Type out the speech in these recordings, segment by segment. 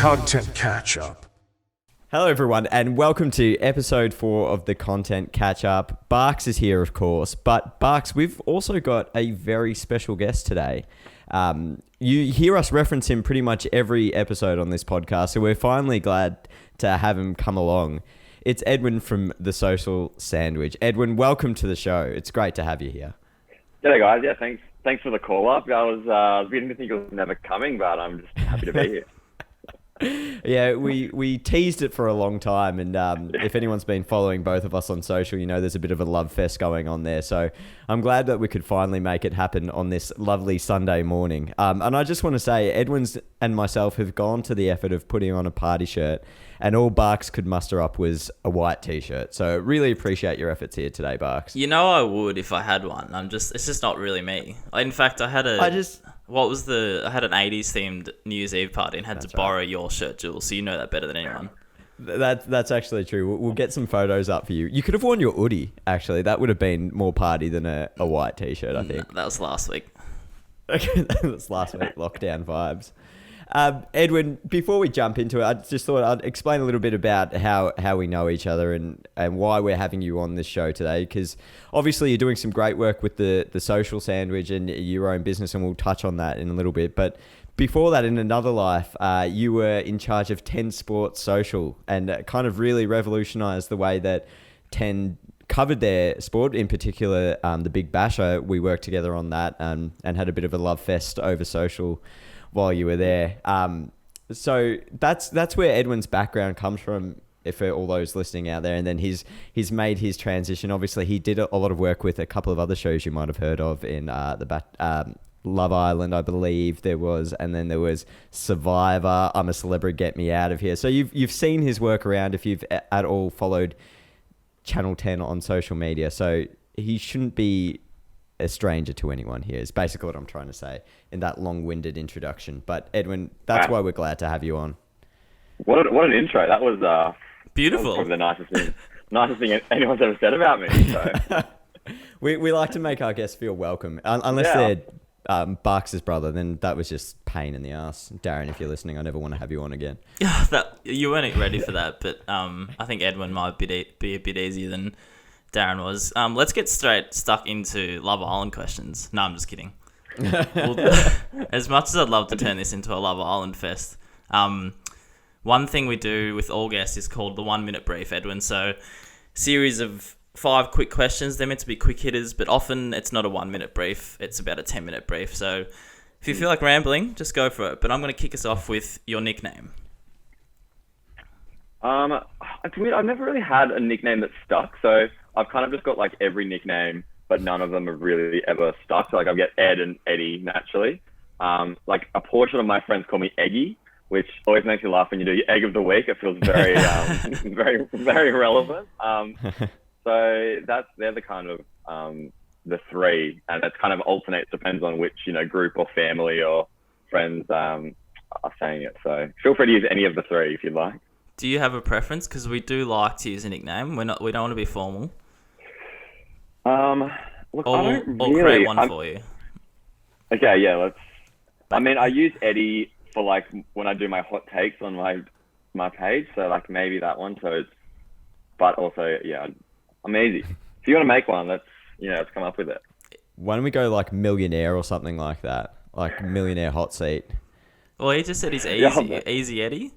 Content Catchup. Hello everyone and welcome to episode 4 of the Content Catchup. Barks is here of course, but Barks, we've also got a very special guest today. You hear us reference him pretty much every episode on this podcast, so we're finally glad to have him come along. It's Edwin from The Social Sandwich. Edwin, welcome to the show. It's great to have you here. G'day guys, yeah, thanks for the call up. I was beginning to think it was never coming, but I'm just happy to be here. Yeah, we teased it for a long time, and if anyone's been following both of us on social, you know there's a bit of a love fest going on there. So I'm glad that we could finally make it happen on this lovely Sunday morning. And I just want to say, Edwin's and myself have gone to the effort of putting on a party shirt, and all Barks could muster up was a white t-shirt. So really appreciate your efforts here today, Barks. You know I would if I had one. It's just not really me. In fact, I had an 80s themed New Year's Eve party and had to borrow your shirt, Jules, so you know that better than anyone. That's actually true. We'll get some photos up for you. You could have worn your hoodie, actually. That would have been more party than a white t-shirt, I think. No, that was last week. Okay, that was last week, lockdown vibes. Edwin, before we jump into it, I just thought I'd explain a little bit about how we know each other and why we're having you on this show today, because obviously you're doing some great work with the Social Sandwich and your own business, and we'll touch on that in a little bit. But before that, in another life, you were in charge of 10 Sports Social and kind of really revolutionised the way that 10 covered their sport, in particular the Big Basher. We worked together on that and had a bit of a love fest over social while you were there. So that's where Edwin's background comes from, for all those listening out there. And then he's made his transition. Obviously, he did a lot of work with a couple of other shows you might have heard of in Love Island, I believe there was, and then there was Survivor, I'm a Celebrity, Get Me Out of Here. So you've seen his work around if you've at all followed Channel 10 on social media. So he shouldn't be a stranger to anyone here, is basically what I'm trying to say in that long-winded introduction. But Edwin, that's why we're glad to have you on. What an intro. That was beautiful. Probably the nicest thing anyone's ever said about me. So. we like to make our guests feel welcome, unless they're Barks' brother, then that was just pain in the ass. Darren, if you're listening, I never want to have you on again. You weren't ready for that, but I think Edwin might be a bit easier than Darren was. Let's get straight stuck into Love Island questions. No, I'm just kidding. As much as I'd love to turn this into a Love Island fest, one thing we do with all guests is called the 1 minute brief, Edwin. So, series of 5 quick questions. They're meant to be quick hitters, but often it's not a 1 minute brief. It's about a 10-minute brief. So, if you feel like rambling, just go for it. But I'm going to kick us off with your nickname. To me, I've never really had a nickname that stuck. So I've kind of just got like every nickname, but none of them have really ever stuck. So like I get Ed and Eddie naturally. Like a portion of my friends call me Eggy, which always makes me laugh when you do your egg of the week. It feels very, very, very relevant. So they're the kind of the 3, and it kind of alternates, depends on which group or family or friends are saying it. So feel free to use any of the 3 if you'd like. Do you have a preference? Because we do like to use a nickname. We don't want to be formal. Look, or create one for you. Okay, yeah, I use Eddie for like when I do my hot takes on my page, so like maybe that one. But also, yeah, I'm easy. If you want to make one, let's come up with it. Why don't we go like millionaire or something like that? Like millionaire hot seat. Well, he just said he's easy. Yeah, Easy Eddie?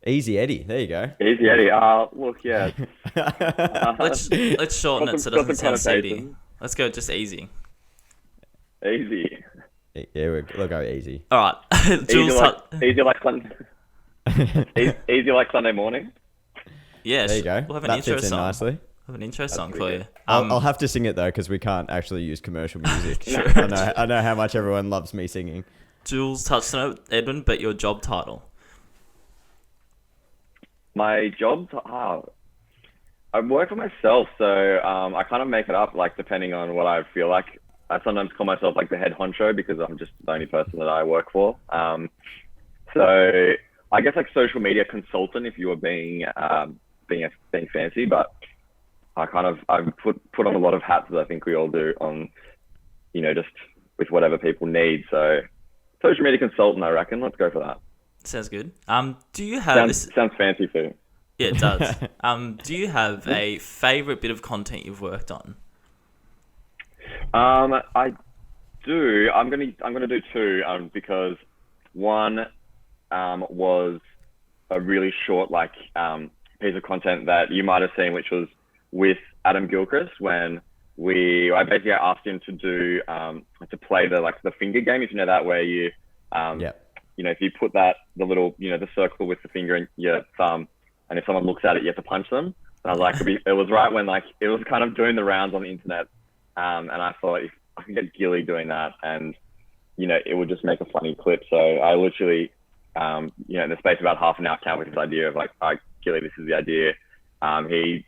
Easy Eddie, there you go. Easy Eddie. Look, yeah. Let's shorten it so it doesn't sound seedy. Let's go just easy. Easy. Yeah, we'll go easy. All right. Easy like Sunday morning. Yeah, there you go. We'll have an that intro fits song. in nicely. We'll have an intro song for you. I'll have to sing it though, because we can't actually use commercial music. Sure. I know how much everyone loves me singing. Jules touched on it, Edwin, but your job title. My job, I work for myself, so I kind of make it up, like depending on what I feel like. I sometimes call myself like the head honcho because I'm just the only person that I work for. So I guess like social media consultant if you were being fancy, but I've put on a lot of hats that I think we all do on, just with whatever people need. So social media consultant, I reckon. Let's go for that. Sounds good. Do you have this? Sounds fancy too. Yeah, it does. Do you have a favorite bit of content you've worked on? I do. I'm gonna do two. Because one was a really short piece of content that you might have seen, which was with Adam Gilchrist when I basically asked him to do to play the finger game, if you know that, where you if you put the little the circle with the finger and your thumb, and if someone looks at it, you have to punch them. And I was like, it was right when it was kind of doing the rounds on the internet, and I thought if I could get Gilly doing that, and it would just make a funny clip. So I literally in the space of about half an hour came up with this idea of Gilly, this is the idea. He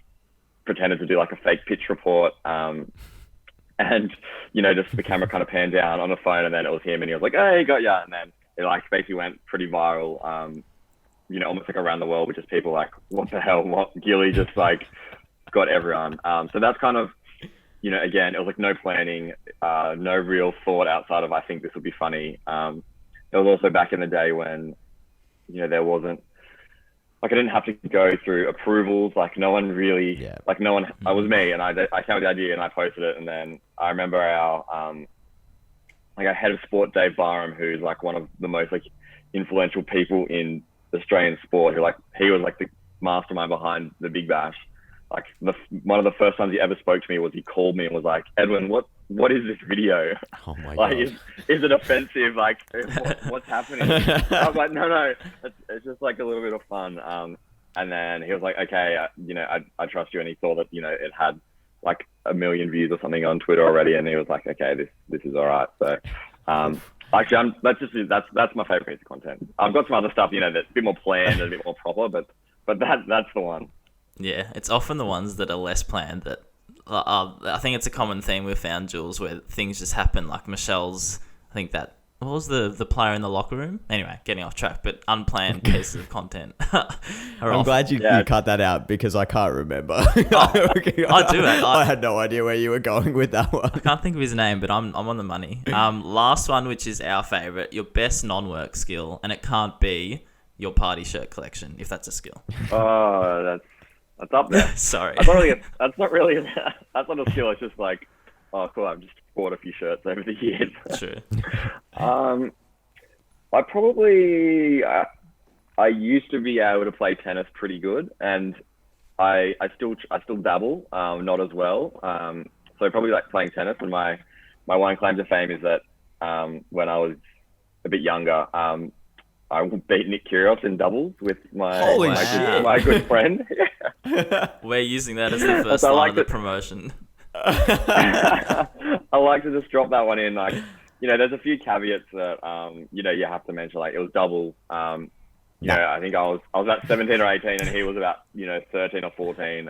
pretended to do a fake pitch report, and just the camera kind of panned down on the phone, and then it was him, and he was like, "Hey, got ya," and then it basically went pretty viral, almost around the world, with just people what the hell, what Gilly just got everyone. So that's kind of, again, it was no planning, no real thought outside of I think this would be funny. It was also back in the day when, there wasn't, I didn't have to go through approvals. No one really, no one, I was me, and I came up with the idea and I posted it. And then I remember our head of sport, Dave Barham, who's one of the most influential people in Australian sport, who he was the mastermind behind the Big Bash. One of the first times he ever spoke to me was he called me and was like, "Edwin, what is this video? Oh my God. Is it offensive? What's happening?" I was like, no, it's just a little bit of fun. And then he was like, "Okay, I trust you." And he saw that it had 1 million views or something on Twitter already, and he was like, "Okay, this is all right." So actually, that's my favorite piece of content. I've got some other stuff that's a bit more planned and a bit more proper, but that's the one. Yeah, it's often the ones that are less planned that I think it's a common theme we've found, Jules, where things just happen. Michelle's, I think that, what was the player in the locker room? Anyway, getting off track, but unplanned pieces of content. I'm glad you cut that out because I can't remember. I do. I had no idea where you were going with that one. I can't think of his name, but I'm on the money. Last one, which is our favourite, your best non-work skill, and it can't be your party shirt collection, if that's a skill. Oh, that's up there. Sorry. That's not really that's not a skill. It's just oh, cool, I've just bought a few shirts over the years. True. I probably I used to be able to play tennis pretty good, and I still dabble, not as well. So probably playing tennis, and my one claim to fame is that when I was a bit younger, I beat Nick Kyrgios in doubles with my good friend. We're using that as the first line of the promotion. I like to just drop that one in. There's a few caveats that you have to mention. It was double. I think I was about 17 or 18, and he was about 13 or 14.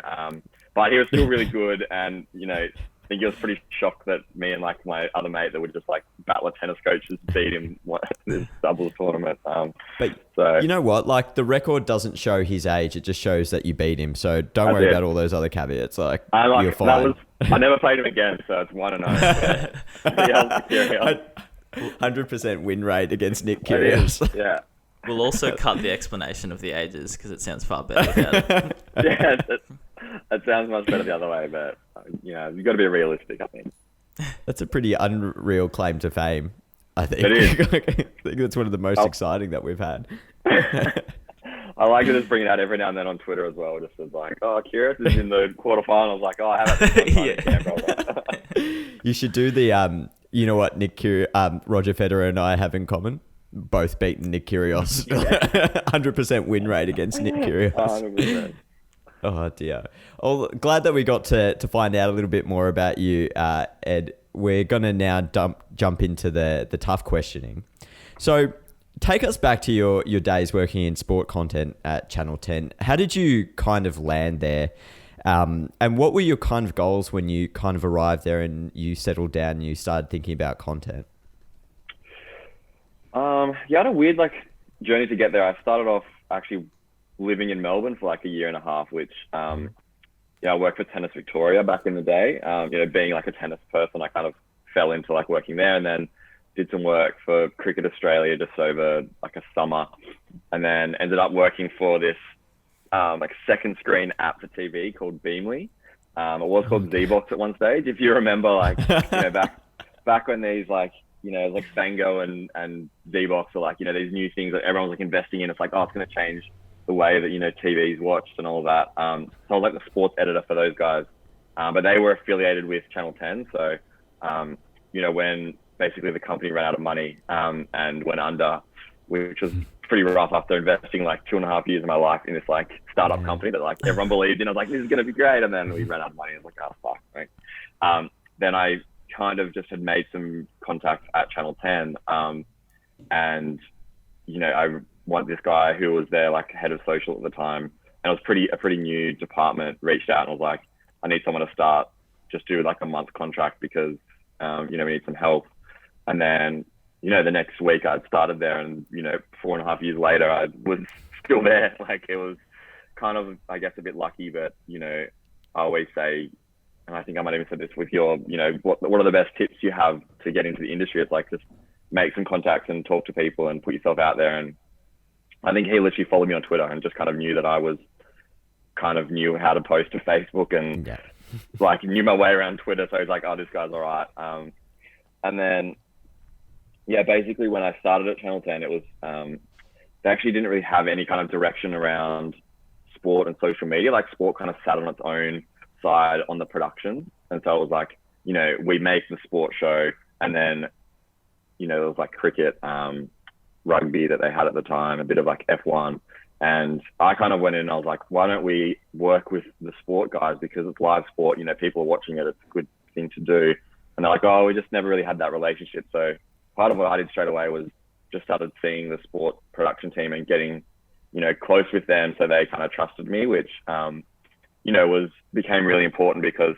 But he was still really good, and I think he was pretty shocked that me and my other mate that would just battler tennis coaches beat him this doubles tournament. But so, you know what? The record doesn't show his age; it just shows that you beat him. So don't worry about all those other caveats. You're fine. I never played him again, so it's 1-0. 100% win rate against Nick Kyrgios. Yeah. We'll also cut the explanation of the ages because it sounds far better without it. Yeah, it sounds much better the other way, but you've got to be realistic, I think. That's a pretty unreal claim to fame, I think. It is. I think that's one of the most exciting that we've had. I like to just bring it out every now and then on Twitter as well, just as Kyrgios is in the quarterfinals. I haven't. You should do the you know what Roger Federer and I have in common? Both beaten Nick Kyrgios. 100% win rate against Nick Kyrgios. 100%. Oh dear. Well, glad that we got to find out a little bit more about you, Ed. We're gonna now jump into the tough questioning. So, take us back to your days working in sport content at Channel 10. How did you kind of land there? And what were your kind of goals when you kind of arrived there and you settled down and you started thinking about content? I had a weird journey to get there. I started off actually living in Melbourne for a year and a half, which I worked for Tennis Victoria back in the day. Being a tennis person, I kind of fell into working there, and then did some work for Cricket Australia just over a summer. and then ended up working for this like second screen app for TV called Beamly. It was called Z-Box at one stage, if you remember, like, back when these, like, like Fango and Z-Box are like, these new things that everyone's like investing in. It's like, oh, it's going to change the way that, TV's watched and all of that. So I was like the sports editor for those guys. But they were affiliated with Channel 10. So, when basically the company ran out of money and went under, which was pretty rough after investing like 2.5 years of my life in this like startup company that like everyone believed in. I was like, this is going to be great. And then we ran out of money. I was like, oh, fuck. Right? Then I kind of just had made some contacts at Channel 10. And, I want this guy who was there like head of social at the time. And it was a pretty new department, reached out and was like, I need someone to start, just do like a month contract because, we need some help. And then, the next week I'd started there and, 4.5 years later, I was still there. Like it was kind of, I guess, a bit lucky, but, I always say, and I think I might even said this with your, what are the best tips you have to get into the industry? It's like, just make some contacts and talk to people and put yourself out there. And I think he literally followed me on Twitter and just kind of knew that I was kind of knew how to post to Facebook and like knew my way around Twitter. So he's like, oh, this guy's all right. And then, basically when I started at Channel 10, it was, they actually didn't really have any kind of direction around sport and social media. Like sport kind of sat on its own side on the production. And so it was like, we make the sport show and then, there was like cricket, rugby that they had at the time, a bit of like F1. And I kind of went in and I was like, why don't we work with the sport guys? Because it's live sport, people are watching it. It's a good thing to do. And they're like, oh, we just never really had that relationship. So part of what I did straight away was just started seeing the sport production team and getting, close with them. So they kind of trusted me, which, became really important because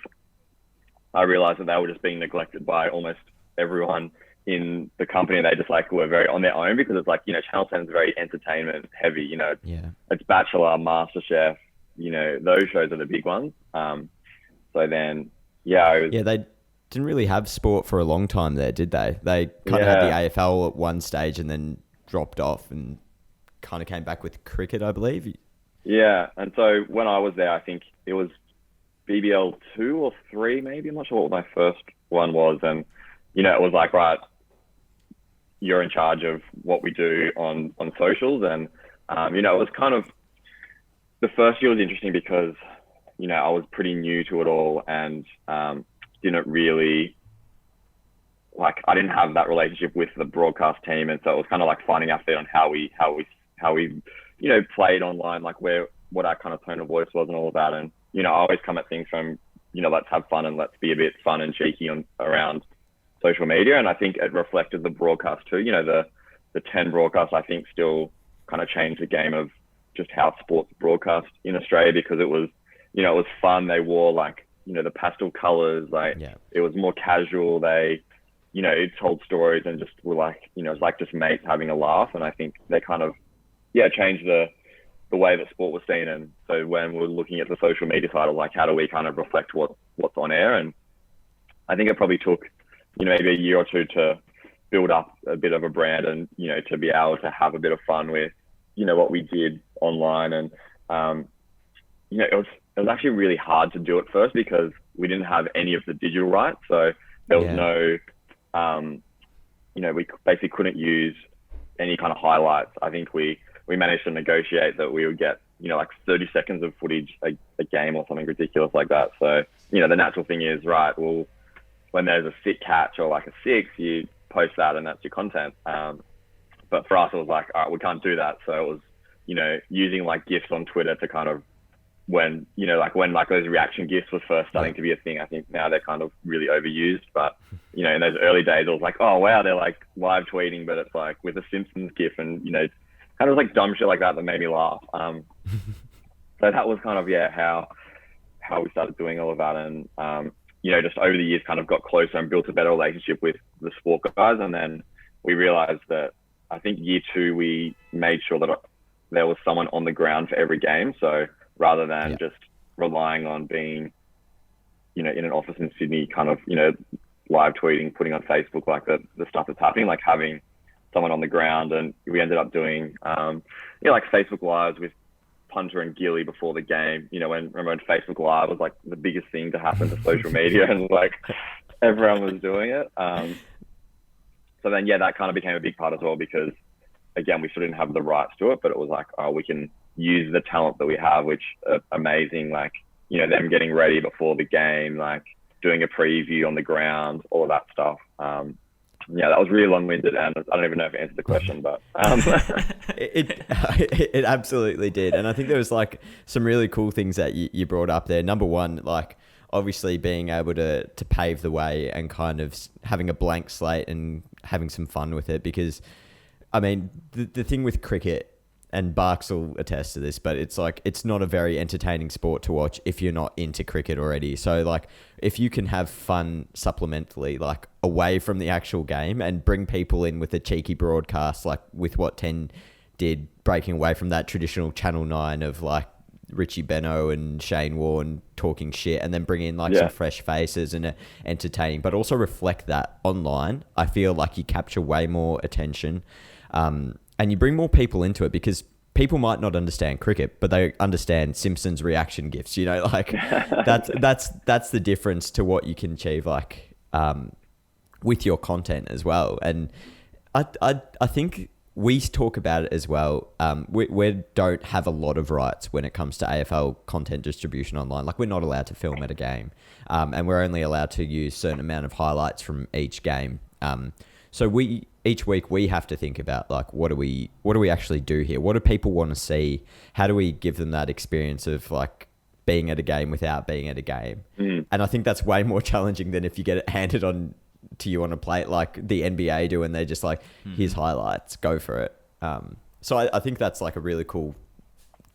I realized that they were just being neglected by almost everyone in the company. They just like were very on their own because it's like, Channel 10 is very entertainment heavy, it's Bachelor, MasterChef, those shows are the big ones. So then, they didn't really have sport for a long time there, did they? They kind of had the AFL at one stage and then dropped off and kind of came back with cricket, I believe. Yeah. And so when I was there, I think it was BBL 2 or 3, maybe. I'm not sure what my first one was. And, it was like, right, you're in charge of what we do on socials. And, it was kind of, the first year was interesting because, I was pretty new to it all and didn't really, like, I didn't have that relationship with the broadcast team. And so it was kind of like finding our feet on how we played online, like what our kind of tone of voice was and all of that. And, I always come at things from, let's have fun and let's be a bit fun and cheeky around social media. And I think it reflected the broadcast too. The 10 broadcast, I think, still kind of changed the game of just how sports broadcast in Australia because it was, it was fun. They wore like, the pastel colors, like it was more casual. They, it told stories and just were like, it's like just mates having a laugh. And I think they kind of, changed the way that sport was seen. And so when we were looking at the social media side of like, how do we kind of reflect what's on air? And I think it probably took, maybe a year or two to build up a bit of a brand and, to be able to have a bit of fun with, what we did online. And, it was actually really hard to do at first because we didn't have any of the digital rights. So there was no, we basically couldn't use any kind of highlights. I think we managed to negotiate that we would get, like 30 seconds of footage a game or something ridiculous like that. So, the natural thing is, right, well, when there's a sick catch or like a six, you post that and that's your content. But for us, it was like, all right, we can't do that. So it was, using like GIFs on Twitter to kind of when those reaction GIFs was first starting to be a thing. I think now they're kind of really overused, but in those early days, it was like, oh wow, they're like live tweeting, but it's like with a Simpsons GIF and, kind of like dumb shit like that made me laugh. So that was kind of, how we started doing all of that. And, just over the years kind of got closer and built a better relationship with the sport guys. And then we realized that I think year 2, we made sure that there was someone on the ground for every game. So rather than just relying on being, in an office in Sydney, kind of, live tweeting, putting on Facebook, like the stuff that's happening, like having someone on the ground. And we ended up doing like Facebook Lives with Punter and Gilly before the game, when Facebook Live was like the biggest thing to happen to social media and like everyone was doing it. So then, that kind of became a big part as well because, again, we still didn't have the rights to it, but it was like, we can use the talent that we have, which are amazing, like, them getting ready before the game, like doing a preview on the ground, all of that stuff. That was really long-winded, and I don't even know if it answered the question, but it absolutely did. And I think there was like some really cool things that you brought up there. Number one, like obviously being able to pave the way and kind of having a blank slate and having some fun with it, because I mean the thing with cricket, and Barks will attest to this, but it's like, it's not a very entertaining sport to watch if you're not into cricket already. So like, if you can have fun supplementally, like away from the actual game, and bring people in with a cheeky broadcast, like with what 10 did, breaking away from that traditional Channel 9 of like Richie Beno and Shane Warne talking shit, and then bring in like some fresh faces and entertaining, but also reflect that online. I feel like you capture way more attention. And you bring more people into it, because people might not understand cricket, but they understand Simpsons reaction gifs. Like that's the difference to what you can achieve, like with your content as well. And I think we talk about it as well. We don't have a lot of rights when it comes to AFL content distribution online. Like, we're not allowed to film at a game, and we're only allowed to use a certain amount of highlights from each game. So each week we have to think about, like, what do we actually do here? What do people want to see? How do we give them that experience of like being at a game without being at a game? And I think that's way more challenging than if you get it handed on to you on a plate like the NBA do, and they're just like, here's highlights, go for it. So I think that's like a really cool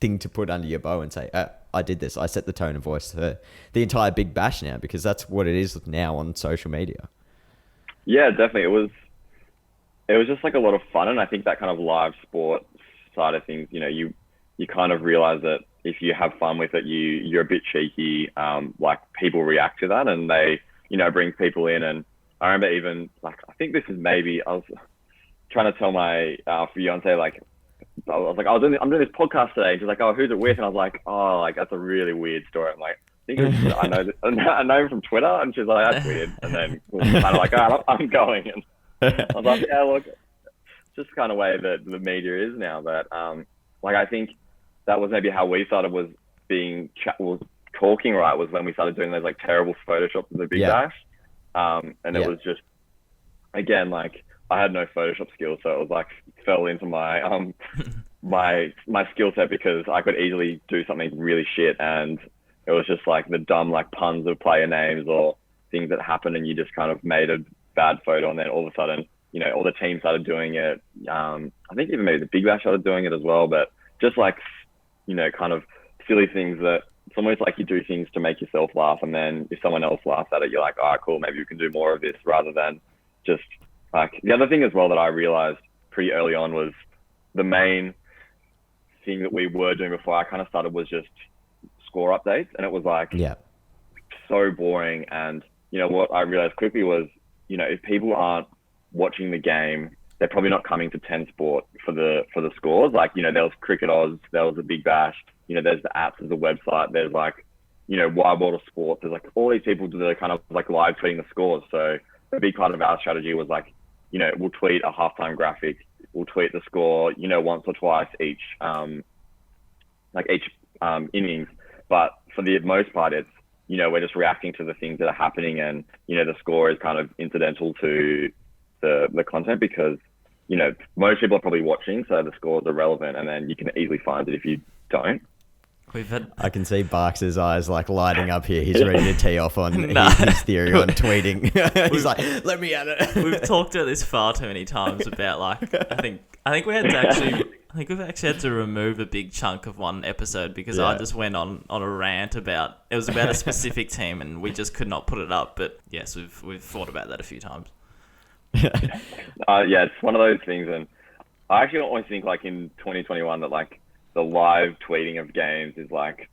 thing to put under your bow and say, I did this. I set the tone of voice for the entire Big Bash now, because that's what it is now on social media. Yeah, definitely. It was just like a lot of fun, and I think that kind of live sport side of things, you kind of realize that if you have fun with it, you're a bit cheeky. Like, people react to that, and they bring people in. And I remember even like, I think this is maybe, I was trying to tell my fiance, like, I'm doing this podcast today, and she's like, oh, who's it with? And I was like, oh, like, that's a really weird story. I'm like, I think I know him from Twitter, and she's like, that's weird. And then we're kind of like, oh, I'm going. And I was like, yeah, look, it's just kind of way that the media is now. But like, I think that was maybe how we started, was talking right, was when we started doing those like terrible Photoshops of the Big Bash. And it was just, again, like, I had no Photoshop skills, so it was like, fell into my my skill set, because I could easily do something really shit, and it was just like the dumb like puns of player names or things that happened, and you just kind of made a bad photo, and then all of a sudden, all the teams started doing it. I think even maybe the Big Bash started doing it as well, but just like, kind of silly things that it's almost like you do things to make yourself laugh, and then if someone else laughs at it, you're like, oh, cool, maybe we can do more of this, rather than just like. The other thing as well that I realized pretty early on was the main thing that we were doing before I kind of started was just score updates, and it was like so boring. And what I realized quickly was, if people aren't watching the game, they're probably not coming to 10 Sport for the scores. Like, there was Cricket Oz, there was the Big Bash, there's the apps, there's the website, there's like, Wide World of Sport, there's like all these people that are kind of like live tweeting the scores. So a big part of our strategy was like, we'll tweet a halftime graphic, we'll tweet the score, once or twice each innings. But for the most part, it's, we're just reacting to the things that are happening, and, the score is kind of incidental to the content, because, most people are probably watching, so the scores are relevant, and then you can easily find it if you don't. I can see Barks' eyes like lighting up here. He's ready to tee off on his theory on tweeting. He's like, let me at it. We've talked about this far too many times about like, I think we had to actually, we've actually had to remove a big chunk of one episode, because I just went on a rant about, it was about a specific team, and we just could not put it up. But yes, we've thought about that a few times. It's one of those things, and I actually always think like in 2021 that like the live tweeting of games is like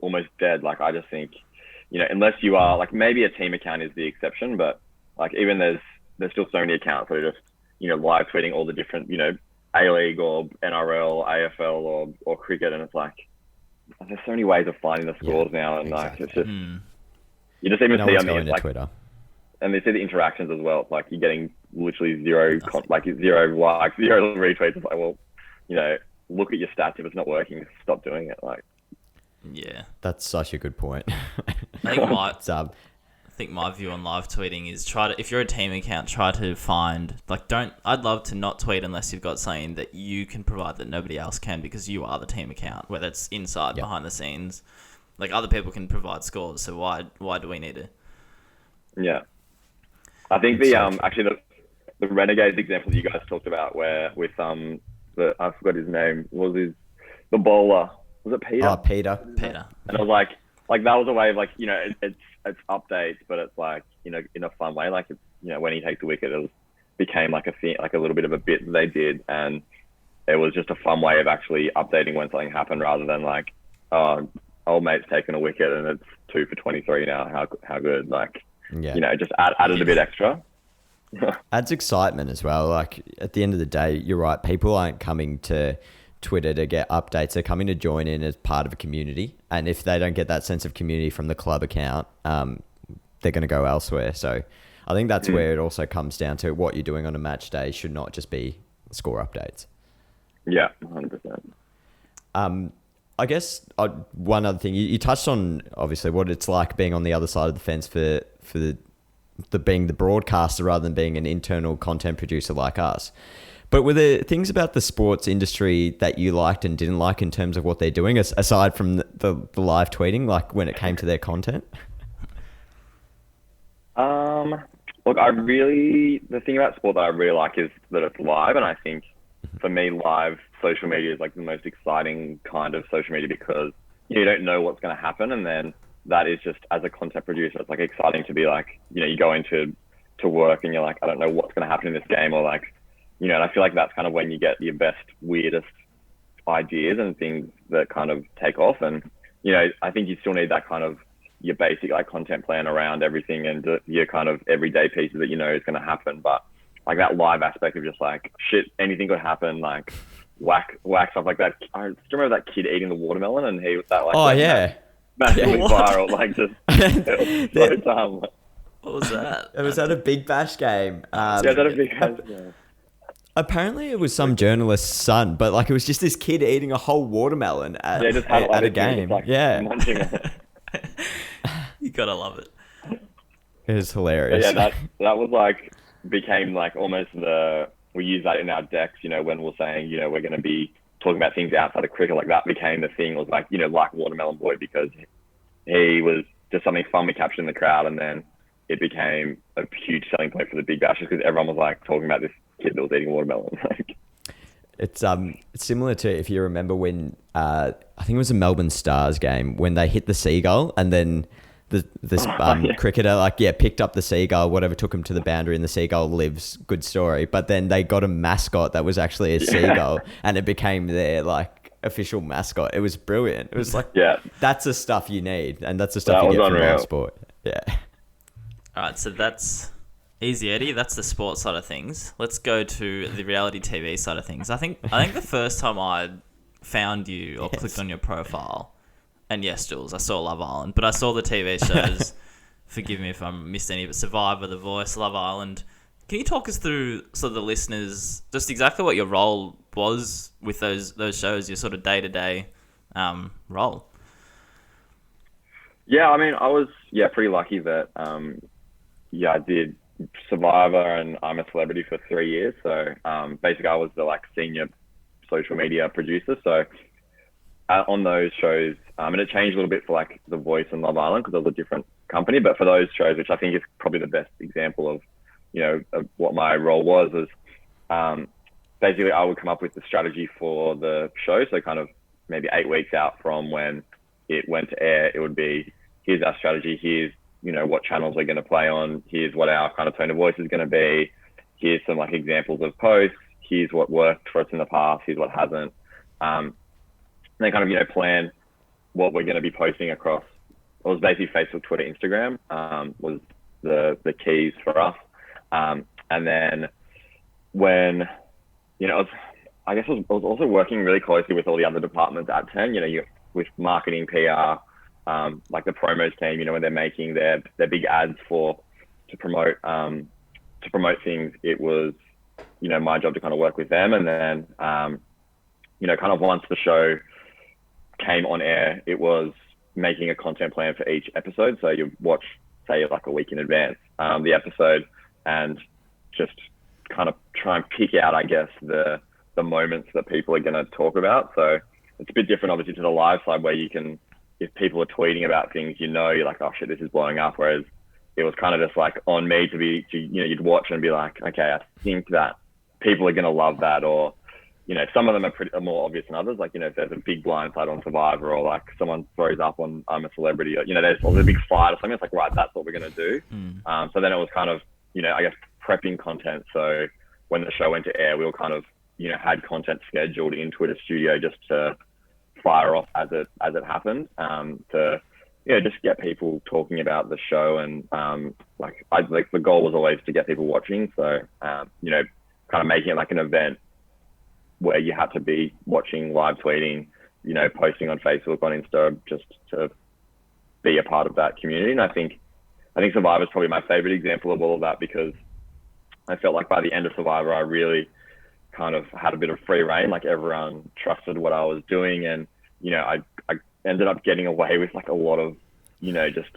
almost dead. Like, I just think, unless you are like, maybe a team account is the exception, but like even there's still so many accounts that are just, live tweeting all the different, A-League or NRL, AFL or cricket, and it's like there's so many ways of finding the scores now, and exactly. like it's just you just even No see one's on the going to like, Twitter. and they see the interactions as well. It's like you're getting literally zero likes, zero retweets. It's like, well, you know, look at your stats. If it's not working, stop doing it. Like, Yeah. That's such a good point. I think my view on live tweeting is if you're a team account, try to find, I'd love to not tweet unless you've got something that you can provide that nobody else can, because you are the team account, whether it's inside, behind the scenes. Like, other people can provide scores, so why do we need to? Yeah. I think actually the Renegades example that you guys talked about, where with I forgot his name, the bowler, was it Peter? Oh, Peter. And I was like that was a way of like, you know, it's updates, but it's like, you know, in a fun way. Like, it's, you know, when he takes the wicket, became like a thing, like a little bit of a bit that they did, and it was just a fun way of actually updating when something happened, rather than like, oh, old mate's taken a wicket and it's 2 for 23 now. How good? Like, you know, just added a bit extra. Adds excitement as well. Like, at the end of the day, you're right. People aren't coming to Twitter to get updates. They're coming to join in as part of a community. And if they don't get that sense of community from the club account, they're going to go elsewhere. So I think that's where it also comes down to what you're doing on a match day should not just be score updates. Yeah, 100%. I guess one other thing, you touched on obviously what it's like being on the other side of the fence for the being the broadcaster rather than being an internal content producer like us. But were there things about the sports industry that you liked and didn't like in terms of what they're doing, aside from the live tweeting, like when it came to their content? Look, the thing about sport that I really like is that it's live, and I think for me, live social media is like the most exciting kind of social media, because you don't know what's going to happen, and then that is just, as a content producer, it's like exciting to be like, you know, you go into work and you're like, I don't know what's going to happen in this game, or like, you know, and I feel like that's kind of when you get your best, weirdest ideas and things that kind of take off. And, you know, I think you still need that kind of your basic like content plan around everything, and your kind of everyday pieces that you know is going to happen. But like that live aspect of just like, shit, anything could happen, like whack stuff like that. I still remember that kid eating the watermelon, and he was that like, oh yeah, massively viral, like just it was so dumb. What was that? It was at a Big Bash game. Yeah, it was at a Big Bash game. Apparently it was some journalist's son, but like it was just this kid eating a whole watermelon at a game. Just, like, yeah. munching on it. You gotta love it. It was hilarious. But yeah, that was like, became like almost we use that in our decks, you know, when we're saying, you know, we're going to be talking about things outside of cricket, like that became the thing, was like, you know, like Watermelon Boy, because he was just something fun we captured in the crowd, and then it became a huge selling point for the Big Bashes, because everyone was like talking about this kid that was eating watermelon. It's similar to, if you remember when I think it was a Melbourne Stars game, when they hit the seagull, and then this cricketer picked up the seagull, whatever, took him to the boundary, and the seagull lives. Good story. But then they got a mascot that was actually a seagull, and it became their like official mascot. It was brilliant. It was like, that's the stuff you need, and that's the stuff you get from live sport. Yeah. All right, so that's easy, Eddie. That's the sports side of things. Let's go to the reality TV side of things. I think the first time I found you or clicked on your profile, and yes, Jules, I saw Love Island, but I saw the TV shows. Forgive me if I missed any, but Survivor, The Voice, Love Island. Can you talk us through, so the listeners, just exactly what your role was with those shows, your sort of day-to-day role? Yeah, I mean, I was pretty lucky that I did Survivor and I'm a Celebrity for 3 years. So basically I was the like senior social media producer. So on those shows, and it changed a little bit for like The Voice and Love Island, because it was a different company. But for those shows, which I think is probably the best example of, you know, of what my role was basically I would come up with the strategy for the show. So kind of maybe 8 weeks out from when it went to air, it would be, here's our strategy, here's, you know, what channels we're going to play on, here's what our kind of tone of voice is going to be, here's some like examples of posts, here's what worked for us in the past, here's what hasn't. And then kind of, you know, plan what we're going to be posting across. It was basically Facebook, Twitter, Instagram was the keys for us. And then when, you know, I guess I was also working really closely with all the other departments at 10. With marketing, PR, like the promos team. When they're making their big ads to promote things, it was my job to kind of work with them, and then kind of once the show came on air, it was making a content plan for each episode. So you watch, say, like a week in advance, the episode, and just kind of try and pick out, I guess, the moments that people are going to talk about. So it's a bit different, obviously, to the live side where you can, if people are tweeting about things, you're like, oh shit, this is blowing up. Whereas it was kind of just like on me you'd watch and be like, okay, I think that people are going to love that. Or, some of them are more obvious than others. Like, if there's a big blindside on Survivor, or like someone throws up on I'm a Celebrity, or, there's a big fight or something. It's like, right, that's what we're going to do. So then it was kind of, I guess, prepping content. So when the show went to air, we all kind of, had content scheduled in Twitter Studio just to fire off as it happened, to just get people talking about the show. And the goal was always to get people watching. So kind of making it like an event where you had to be watching, live tweeting, posting on Facebook, on Insta, just to be a part of that community. And I think Survivor is probably my favorite example of all of that, because I felt like by the end of Survivor, I really kind of had a bit of free reign. Like, everyone trusted what I was doing, and I ended up getting away with like a lot of just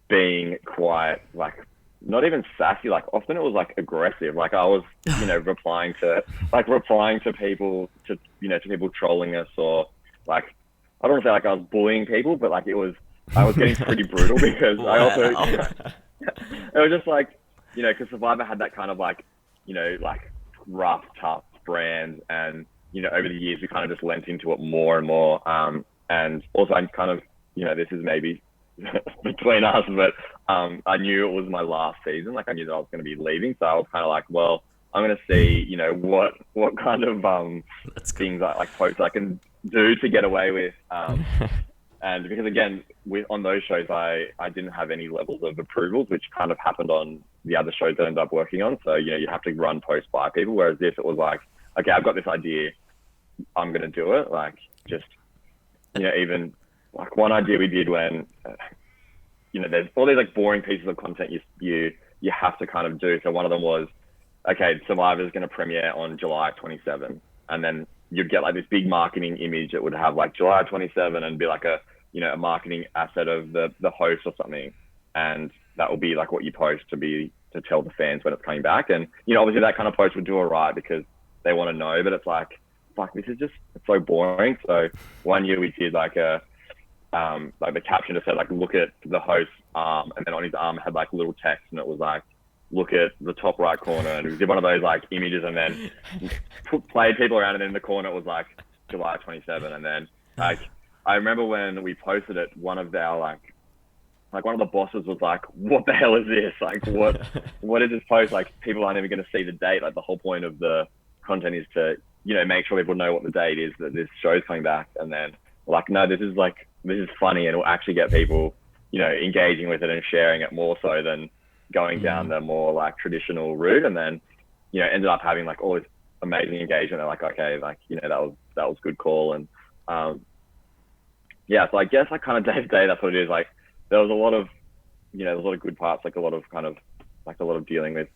being quite, like, not even sassy, like often it was like aggressive. Like I was replying to people, to people trolling us, or like, I don't want to say like I was bullying people, but like I was getting pretty brutal, because I also it was just like, because Survivor had that kind of like, like rough, tough brand, and over the years we kind of just lent into it more and more. And also I kind of, this is maybe between us, but I knew it was my last season. Like, I knew that I was going to be leaving, so I was kind of like, well, I'm going to see, what kind of things like posts I can do to get away with. And because again, on those shows, I didn't have any levels of approvals, which kind of happened on the other shows that I ended up working on. So, you have to run posts by people. Whereas this, it was like, okay, I've got this idea, I'm going to do it. Like, just, even like one idea we did when, there's all these like boring pieces of content you have to kind of do. So one of them was, okay, Survivor is going to premiere on July 27. And then you'd get like this big marketing image that would have like July 27 and be like a marketing asset of the host or something. And that will be like what you post to tell the fans when it's coming back. And, obviously that kind of post would do all right because they want to know, but it's like, fuck, this is just, it's so boring. So one year we did like the caption just said like, look at the host's arm. And then on his arm had like little text, and it was like, look at the top right corner. And we did one of those like images, and then played people around, and then in the corner it was like July 27. And then like, I remember when we posted it, one of our one of the bosses was like, what the hell is this? Like, what is this post? Like, people aren't even going to see the date. Like, the whole point of the content is to, make sure people know what the date is that this show's coming back. And then like, no, this is funny, and it'll actually get people, engaging with it and sharing it more so than going down the more like traditional route. And then, ended up having like all this amazing engagement. They're like, okay, like, that was good call. And, yeah, so I guess like kind of day to day, that's what it is. Like, there was a lot of, there's a lot of good parts, like a lot of kind of like a lot of dealing with,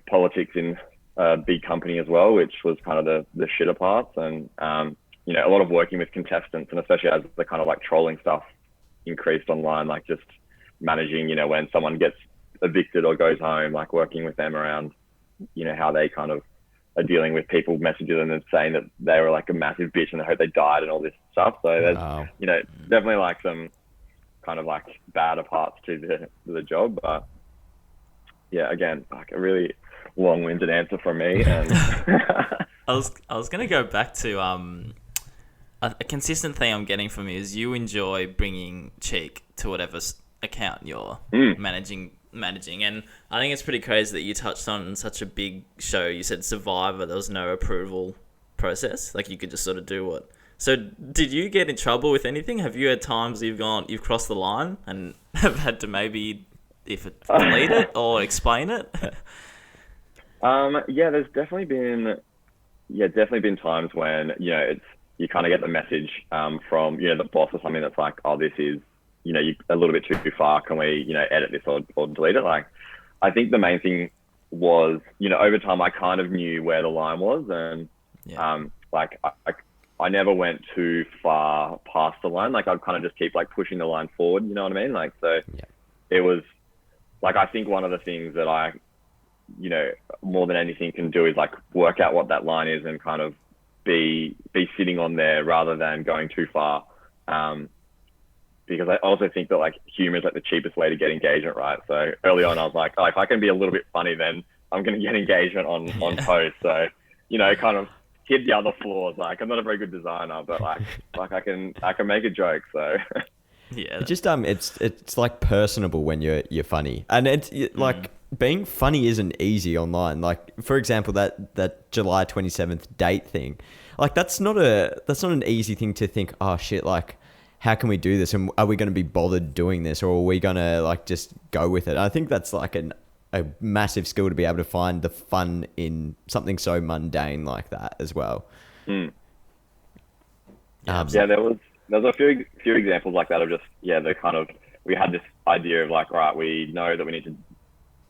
politics in a big company as well, which was kind of the shitter parts. And, a lot of working with contestants, and especially as the kind of like trolling stuff increased online, like just managing, when someone gets evicted or goes home, like working with them around, how they kind of are dealing with people messaging them and saying that they were like a massive bitch and they hope they died and all this stuff. So there's, definitely like some kind of like badder parts to the job. But yeah, again, like a really long-winded answer from me. And I was gonna go back to a consistent thing I'm getting from you is you enjoy bringing cheek to whatever account you're managing, and I think it's pretty crazy that you touched on such a big show. You said Survivor, there was no approval process, like you could just sort of do what. So did you get in trouble with anything? Have you had times you've crossed the line and have had to maybe delete it or explain it? Yeah, there's definitely been yeah, definitely been times when, you kind of get the message from, the boss or something that's like, oh, this is, you a little bit too far. Can we, edit this or delete it? Like, I think the main thing was, over time, I kind of knew where the line was. And, Yeah. like, I never went too far past the line. Like, I'd kind of just keep like pushing the line forward. You know what I mean? Like, so Yeah. it was like, I think one of the things that I, more than anything can do is like work out what that line is and kind of be sitting on there rather than going too far. Because I also think that like humor is like the cheapest way to get engagement, right? So early on, I was like, oh, if I can be a little bit funny, then I'm going to get engagement on post. So, kind of hit the other flaws. Like, I'm not a very good designer, but like I can make a joke. So Yeah. It just it's like personable when you're funny, and like being funny isn't easy online. Like, for example, that July 27th date thing, like that's not an easy thing to think. Oh shit, like how can we do this, and are we going to be bothered doing this, or are we going to like just go with it? I think that's like a massive skill to be able to find the fun in something so mundane like that as well. Yeah, Um, there's a few examples like that of just they're kind of, we had this idea of like, right, we know that we need to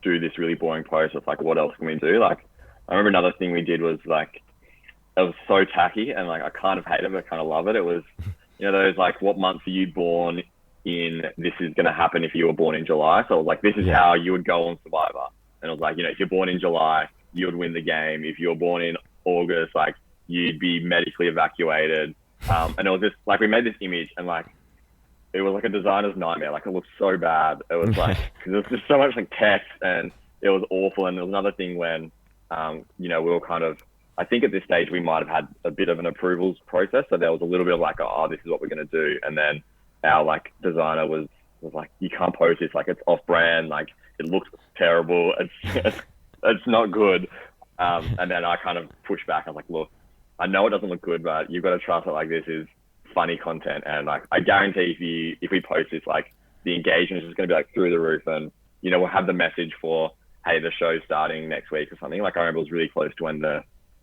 do this really boring post. It's like, what else can we do? Like, I remember another thing we did was like, it was so tacky and like I kind of hate it, but I kind of love it. It was, those like, what month are you born in? This is going to happen if you were born in July. So it was like, this is how you would go on Survivor. And it was like, if you're born in July, you would win the game. If you were born in August, like you'd be medically evacuated. And it was just like, we made this image and like, it was like a designer's nightmare. Like, it looked so bad. It was like, cause there was just so much like text and it was awful. And there was another thing when, we were kind of, I think at this stage we might have had a bit of an approvals process. So there was a little bit of like, oh, this is what we're going to do. And then our like designer was like, you can't post this. Like, it's off brand. Like, it looks terrible. It's not good. And then I kind of pushed back. I was like, look, I know it doesn't look good, but you've got to trust that like this is funny content. And like, I guarantee if we post this, like the engagement is just going to be like through the roof. And, we'll have the message for, hey, the show's starting next week or something. Like, I remember it was really close to when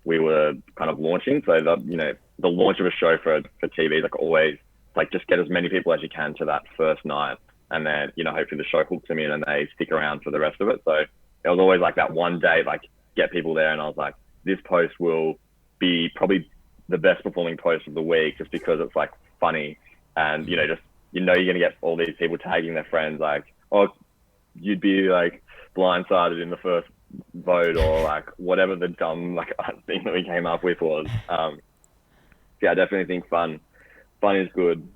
we were kind of launching. So the launch of a show for TV is like always like, just get as many people as you can to that first night. And then, hopefully the show hooks them in and they stick around for the rest of it. So it was always like that one day, like get people there. And I was like, this post will be probably the best performing post of the week just because it's like funny. And, just, you're going to get all these people tagging their friends like, oh, you'd be like blindsided in the first vote or like whatever the dumb like thing that we came up with was. I definitely think fun is good.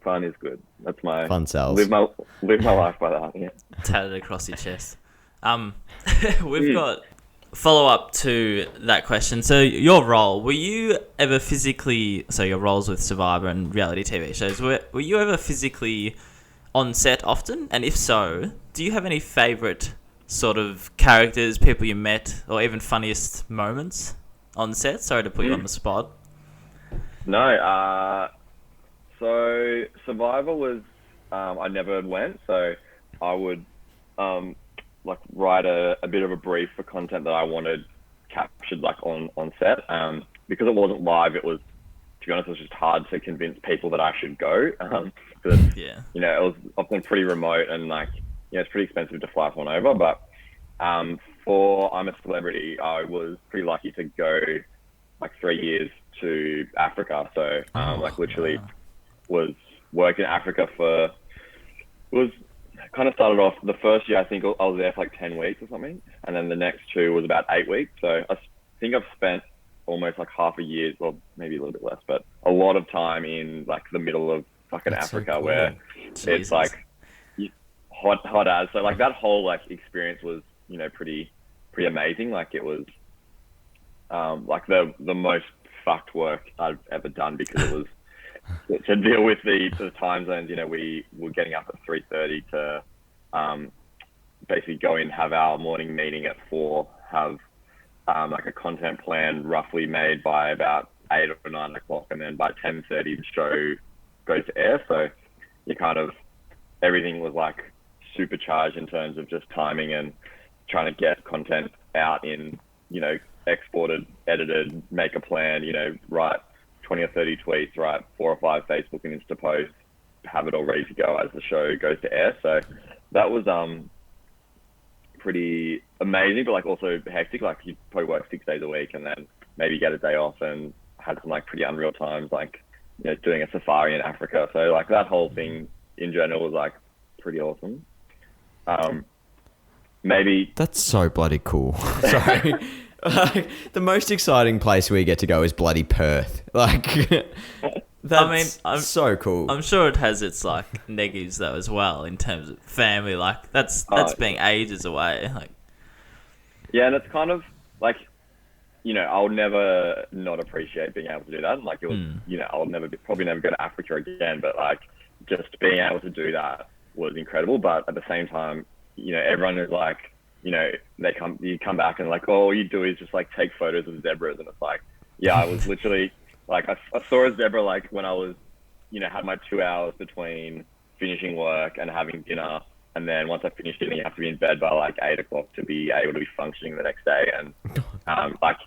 Fun is good. That's my fun sells. Live my life by that. Yeah. Tatted across your chest. We've got follow up to that question. So your role, were you ever physically? So your roles with Survivor and reality TV shows, were you ever physically on set often? And if so, do you have any favorite sort of characters, people you met, or even funniest moments on set? Sorry to put you on the spot. No, so Survivor was, I never went, so I would like write a bit of a brief for content that I wanted captured like on set. Because it wasn't live, it was, to be honest, it was just hard to convince people that I should go. Because it was often pretty remote and like, it's pretty expensive to fly someone over. But for I'm a Celebrity, I was pretty lucky to go like 3 years to Africa. So like literally was working in Africa was kind of started off the first year. I think I was there for like 10 weeks or something. And then the next 2 was about 8 weeks. So I think I've spent almost like half a year, well, maybe a little bit less, but a lot of time in like the middle of fucking That's so Africa cool. where it's like hot as. So like that whole like experience was, pretty amazing. Like it was like the most fucked work I've ever done because it was to deal with the time zones. We were getting up at 3:30 to basically go in, have our morning meeting at 4, have like a content plan roughly made by about 8 or 9 o'clock, and then by 10:30 the show goes to air. So you kind of, everything was like supercharged in terms of just timing and trying to get content out in exported, edited, make a plan, write 20 or 30 tweets, write 4 or 5 Facebook and Insta posts, have it all ready to go as the show goes to air. So that was pretty amazing, but like also hectic. Like you probably work 6 days a week and then maybe get a day off, and had some like pretty unreal times, like doing a safari in Africa. So like that whole thing in general was like pretty awesome. Maybe that's so bloody cool. Sorry. Like, the most exciting place we get to go is bloody Perth. Like, that's I'm so cool. I'm sure it has its like negatives though as well in terms of family. Like that's being ages away. Like, yeah, and it's kind of like, I'll never not appreciate being able to do that. And like it was, I'll probably never go to Africa again. But like just being able to do that was incredible. But at the same time, everyone is like, you come back and like, all you do is just like take photos of zebras, and it's like, yeah, I was literally like, I saw a zebra like when I was, had my 2 hours between finishing work and having dinner, and then once I finished dinner, you have to be in bed by like 8 o'clock to be able to be functioning the next day. And like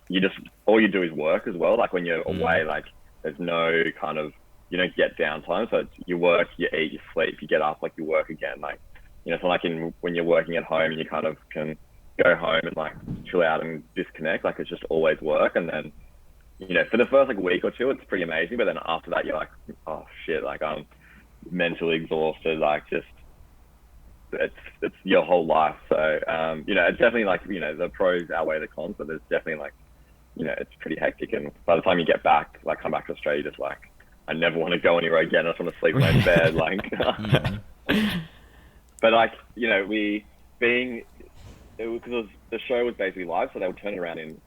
all you do is work as well. Like when you're away, like there's no kind of, you don't get downtime. So it's, you work, you eat, you sleep, you get up, like you work again. Like, it's not like when you're working at home, you kind of can go home and like chill out and disconnect. Like it's just always work. And then, for the first like week or two, it's pretty amazing. But then after that, you're like, oh shit, like I'm mentally exhausted. Like just, it's your whole life. So, it's definitely like, the pros outweigh the cons, but there's definitely like, it's pretty hectic. And by the time you get back, like come back to Australia, just like, I never want to go anywhere again. I just want to sleep in my bed. Like, but like, because the show was basically live, so they would turn it around in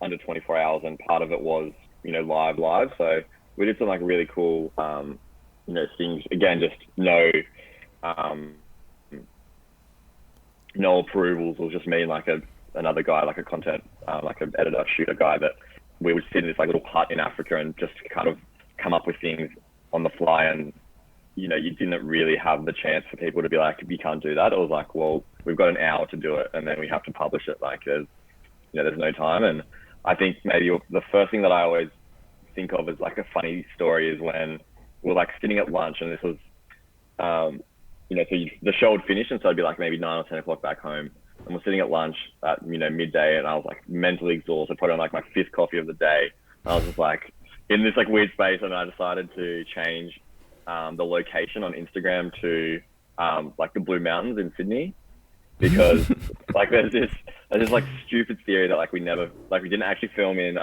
under 24 hours, and part of it was, live. So we did some like really cool, things. Again, just no approvals, or just me and like another guy, like a content, like an editor, shooter guy, that we would sit in this like little hut in Africa and just kind of come up with things on the fly. And you didn't really have the chance for people to be like, you can't do that. It was like, well, we've got an hour to do it, and then we have to publish it. Like there's no time. And I think maybe the first thing that I always think of as like a funny story is when we're like sitting at lunch, and this was, so the show would finish, and so it'd be like maybe 9 or 10 o'clock back home, and we're sitting at lunch at, midday, and I was like mentally exhausted, probably on like my 5th coffee of the day. And I was just like in this like weird space, and I decided to change the location on Instagram to like the Blue Mountains in Sydney, because like there's this like stupid theory that like we didn't actually film in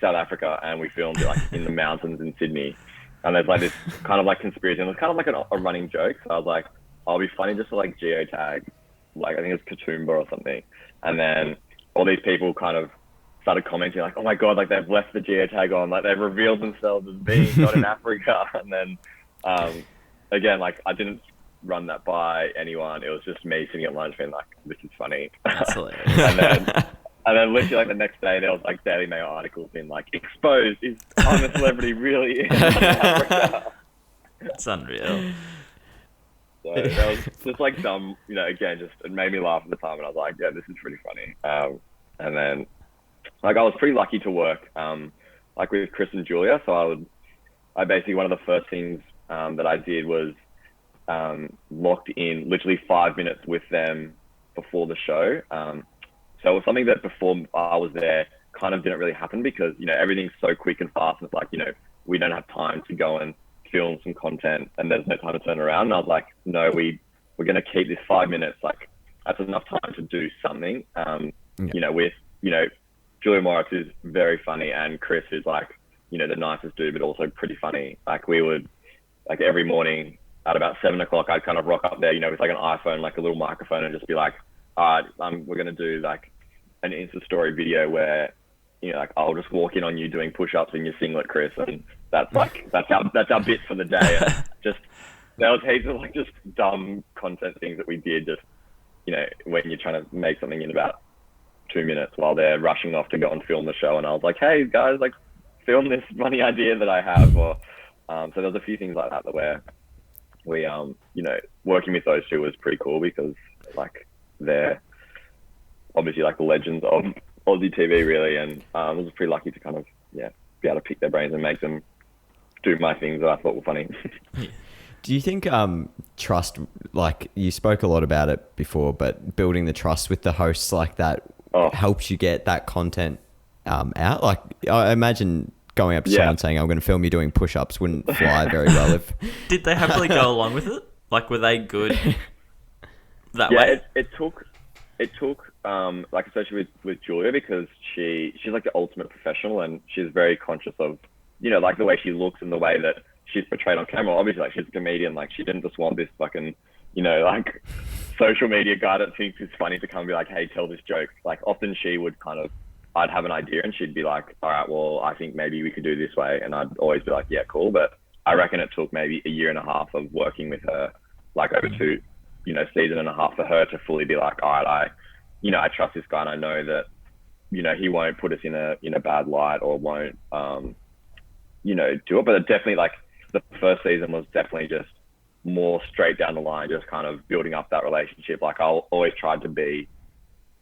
South Africa, and we filmed it like in the mountains in Sydney. And there's like this kind of like conspiracy, and it's kind of like a running joke. So I was like, I'll be funny just to like geotag, like I think it's Katoomba or something. And then all these people kind of started commenting like, oh my God, like they've left the geotag on, like they've revealed themselves as being not in Africa. And then again, like I didn't run that by anyone. It was just me sitting at lunch being like, this is funny. That's hilarious. And then literally like the next day there was like Daily Mail articles being like, exposed, is I'm a celebrity really in Africa? It's unreal. So that was just like dumb, again, just it made me laugh at the time, and I was like, yeah, this is pretty funny. And then like I was pretty lucky to work like with Chris and Julia. So I basically, one of the first things that I did was locked in literally 5 minutes with them before the show. So it was something that before I was there kind of didn't really happen, because, everything's so quick and fast. And it's like, we don't have time to go and film some content, and there's no time to turn around. And I was like, no, we're going to keep this 5 minutes. Like that's enough time to do something, with, Julia Morris is very funny, and Chris is like, the nicest dude, but also pretty funny. Like we would, like every morning at about 7 o'clock, I'd kind of rock up there, with like an iPhone, like a little microphone, and just be like, all right, we're going to do like an Insta story video where, like I'll just walk in on you doing push-ups in your singlet, Chris. And that's our bit for the day. And just, there was heaps of like just dumb content things that we did, just, when you're trying to make something in about 2 minutes while they're rushing off to go and film the show. And I was like, hey guys, like film this funny idea that I have. Or, so there was a few things like that where we, working with those two was pretty cool, because like they're obviously like legends of Aussie TV really, and I was pretty lucky to kind of be able to pick their brains and make them do my things that I thought were funny. Do you think trust, like you spoke a lot about it before, but building the trust with the hosts like that helps you get that content out? Like I imagine going up to someone saying, I'm going to film you doing push-ups wouldn't fly very well. If Did they happily go along with it? Like, were they good that way? It took like especially with Julia, because she's like the ultimate professional, and she's very conscious of, you know, like the way she looks and the way that she's portrayed on camera. Obviously, like she's a comedian, like she didn't just want this fucking, you know, like social media guy that thinks it's funny to come and be like, hey, tell this joke. Like often she would I'd have an idea and she'd be like, all right, well, I think maybe we could do this way. And I'd always be like, yeah, cool. But I reckon it took maybe a year and a half of working with her, like over two, you know, season and a half for her to fully be like, all right, I trust this guy and I know that, you know, he won't put us in a bad light or won't, you know, do it. But it definitely, like, the first season was definitely just more straight down the line, just kind of building up that relationship. Like I always tried to be,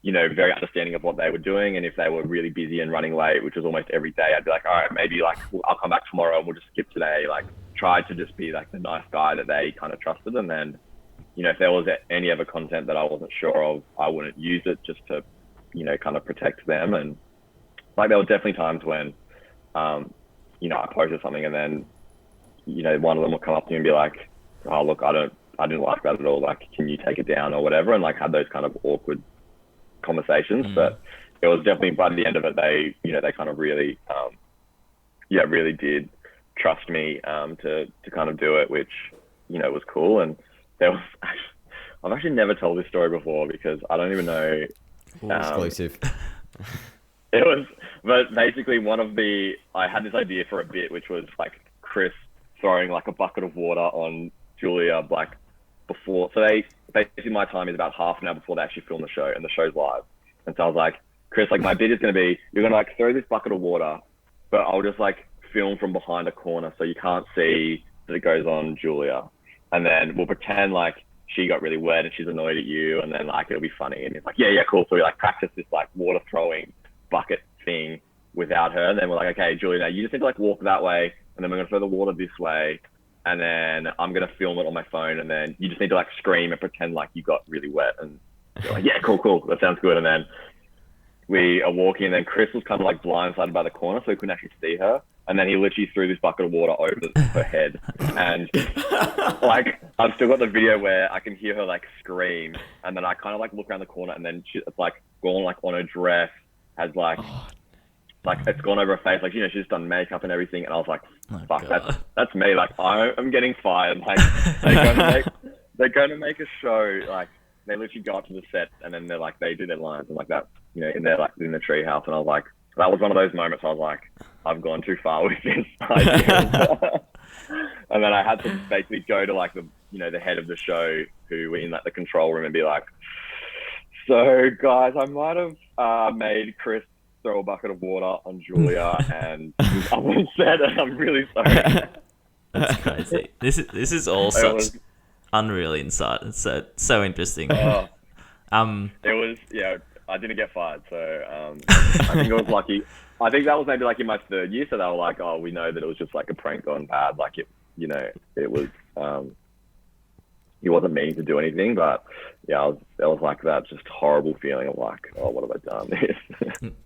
you know, very understanding of what they were doing. And if they were really busy and running late, which was almost every day, I'd be like, all right, maybe like I'll come back tomorrow and we'll just skip today. Like tried to just be like the nice guy that they kind of trusted. And then, you know, if there was any other content that I wasn't sure of, I wouldn't use it just to, you know, kind of protect them. And like there were definitely times when, you know, I posted something and then, you know, one of them will come up to me and be like, oh, look, I didn't like that at all. Like, can you take it down or whatever? And like had those kind of awkward conversations. But it was definitely, by the end of it, they kind of really, really did trust me to kind of do it, which, you know, was cool. And there was, I've actually never told this story before because I don't even know. Exclusive. It was, but basically I had this idea for a bit, which was like Chris throwing like a bucket of water on Julia, like before. So basically my time is about half an hour before they actually film the show, and the show's live. And so I was like, Chris, like my bit is going to be, you're going to like throw this bucket of water, but I'll just like film from behind a corner so you can't see that it goes on Julia. And then we'll pretend like she got really wet and she's annoyed at you, and then like it'll be funny. And it's like, yeah, cool. So we like practice this like water throwing bucket thing without her. And then we're like, okay, Julia, now you just need to like walk that way, and then we're going to throw the water this way, and then I'm going to film it on my phone, and then you just need to like scream and pretend like you got really wet. And you're like, yeah, cool. That sounds good. And then we are walking, and then Chris was kind of like blindsided by the corner, so he couldn't actually see her. And then he literally threw this bucket of water over her head. And like, I've still got the video where I can hear her like scream. And then I kind of like look around the corner, and then it's like gone like on her dress, has like it's gone over her face. Like, you know, she's done makeup and everything. And I was like, fuck, that's me. Like, I'm getting fired. Like, they're going to make a show. Like, they literally go up to the set, and then they're like, they do their lines and like that, you know, in the tree house. And I was like, that was one of those moments I was like, I've gone too far with this idea. And then I had to basically go to like the head of the show, who were in like the control room, and be like, so guys, I might have made Chris throw a bucket of water on Julia, and I was sad, and I'm really sorry. That's crazy. This is all such unreal insight. It's so interesting. It was, I didn't get fired, so I think I was lucky. I think that was maybe like in my third year, so they were like, oh, we know that it was just like a prank gone bad. Like it, you know, it was, he wasn't meaning to do anything, but yeah, it was like that just horrible feeling of like, oh, what have I done?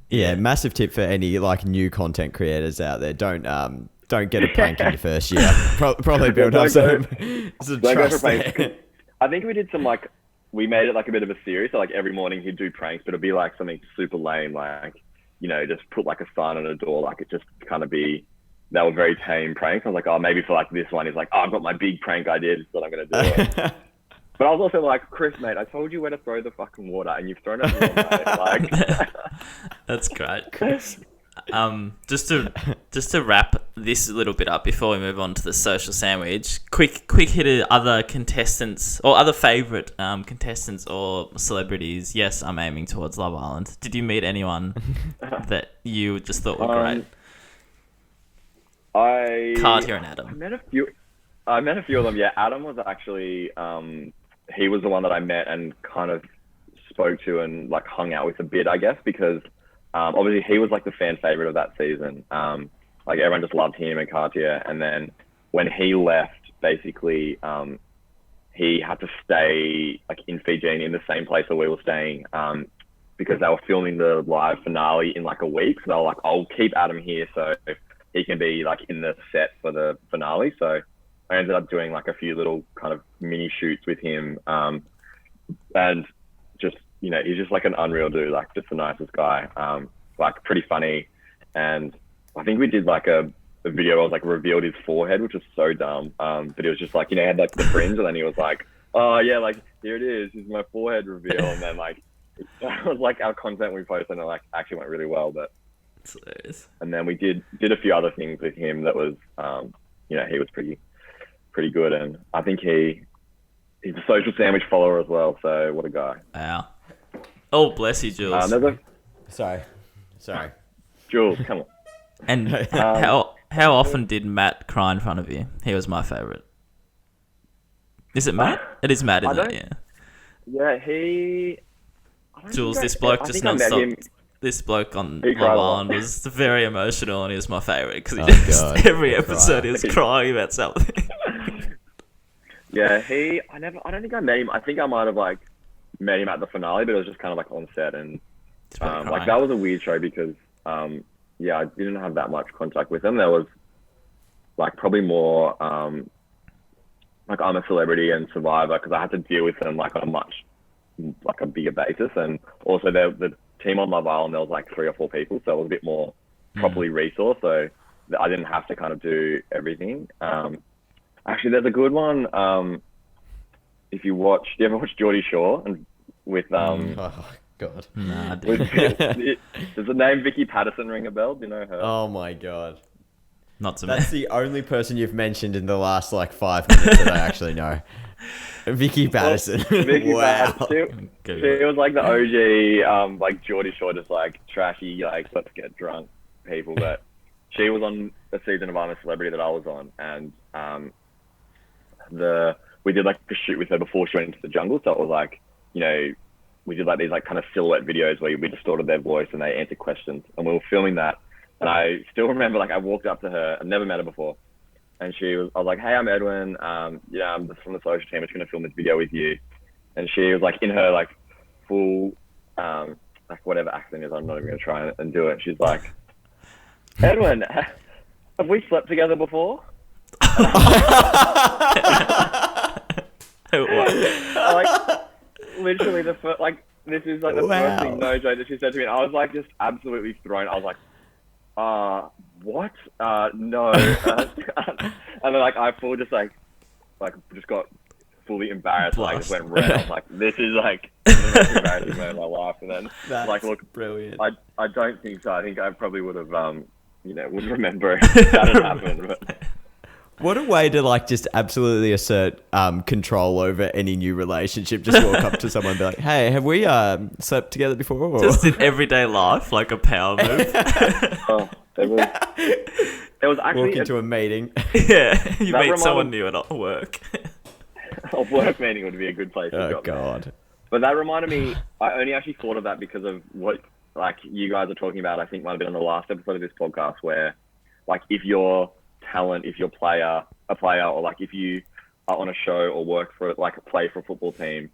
Yeah, massive tip for any like new content creators out there. Don't get a prank in your first year. Probably build up some trust there. I think we did some like, we made it like a bit of a series. So like every morning he'd do pranks, but it'd be like something super lame, like, you know, just put like a sign on a door, like it just kind of be, they were very tame pranks. I was like, oh, maybe for like this one, he's like, oh, I've got my big prank idea, this is what I'm going to do. But I was also like, Chris, mate, I told you where to throw the fucking water, and you've thrown it wrong, mate. Like, that's great. Chris. Just to wrap this a little bit up before we move on to the social sandwich, quick hit of other contestants or other favourite contestants or celebrities. Yes, I'm aiming towards Love Island. Did you meet anyone that you just thought were great? Cartier and Adam. I met a few of them. Yeah, Adam was actually he was the one that I met and kind of spoke to and like hung out with a bit, I guess, because obviously he was like the fan favorite of that season. Like everyone just loved him and Cartier. And then when he left, basically, he had to stay like in Fiji in the same place that we were staying, because they were filming the live finale in like a week. So they were like, I'll keep Adam here so he can be like in the set for the finale. So I ended up doing like a few little kind of mini shoots with him, and just, you know, he's just like an unreal dude, like just the nicest guy, like pretty funny. And I think we did like a video where I was like revealed his forehead, which was so dumb. But it was just like, you know, he had like the fringe, and then he was like, oh yeah, like here it is, this is my forehead reveal. And then like, that was like our content we posted, and it like actually went really well. But and then we did a few other things with him that was, you know, he was pretty good. And I think he's a social sandwich follower as well. So what a guy. Wow. Oh, bless you, Jules. Sorry. Jules, come on. And how often did Matt cry in front of you? He was my favourite. Is it Matt? It is Matt, isn't it? Yeah. Yeah, Jules, this bloke just non-stop. This bloke on Love Island was very emotional, and he was my favourite because every episode he was crying about something. Yeah, I don't think I met him. I think I might have like met him at the finale, but it was just kind of like on set, and like that was a weird show because yeah, I didn't have that much contact with him. There was like probably more like I'm a Celebrity and Survivor, because I had to deal with them like on a much like a bigger basis, and also the team on Love Island, there was like 3 or 4 people, so it was a bit more properly resourced, so I didn't have to kind of do everything. Actually, there's a good one. If you ever watch Geordie Shore and with oh god, nah, does the name Vicky Patterson ring a bell? Do you know her? Oh my god, not to That's the only person you've mentioned in the last like 5 minutes that I actually know. Vicky Patterson. Well, Vicky wow. Patterson. She was like the OG, like Geordie Shore, just like trashy, like let's get drunk people. But she was on a season of I'm a Celebrity that I was on, and we did like a shoot with her before she went into the jungle. So it was like, you know, we did like these like kind of silhouette videos where we distorted their voice and they answered questions, and we were filming that. And I still remember, like, I walked up to her, I'd never met her before, and I was like, hey, I'm Edwin, yeah, I'm from the social team, I'm just gonna film this video with you. And she was like in her like full like whatever accent is, I'm not even gonna try and do it. She's like, Edwin, have we slept together before? Like literally the first, like this is like the first thing, no joke, that she said to me, and I was like just absolutely thrown. I was like, what? No. And then like I just got fully embarrassed. I just went red. I was like, this is like the most embarrassing moment of my life. And then That's like, look, brilliant. I don't think so. I think I probably would have you know, would remember that had happened. But what a way to like just absolutely assert control over any new relationship. Just walk up to someone and be like, hey, have we slept together before? Or? Just in everyday life, like a power move. oh, it was actually walk into a meeting. Yeah, you meet someone new at work. A work meeting would be a good place to go. Oh god. But that reminded me, I only actually thought of that because of what like you guys are talking about. I think might have been on the last episode of this podcast, where like if you're talent, if you're a player, or like if you are on a show or work for like play for a football team,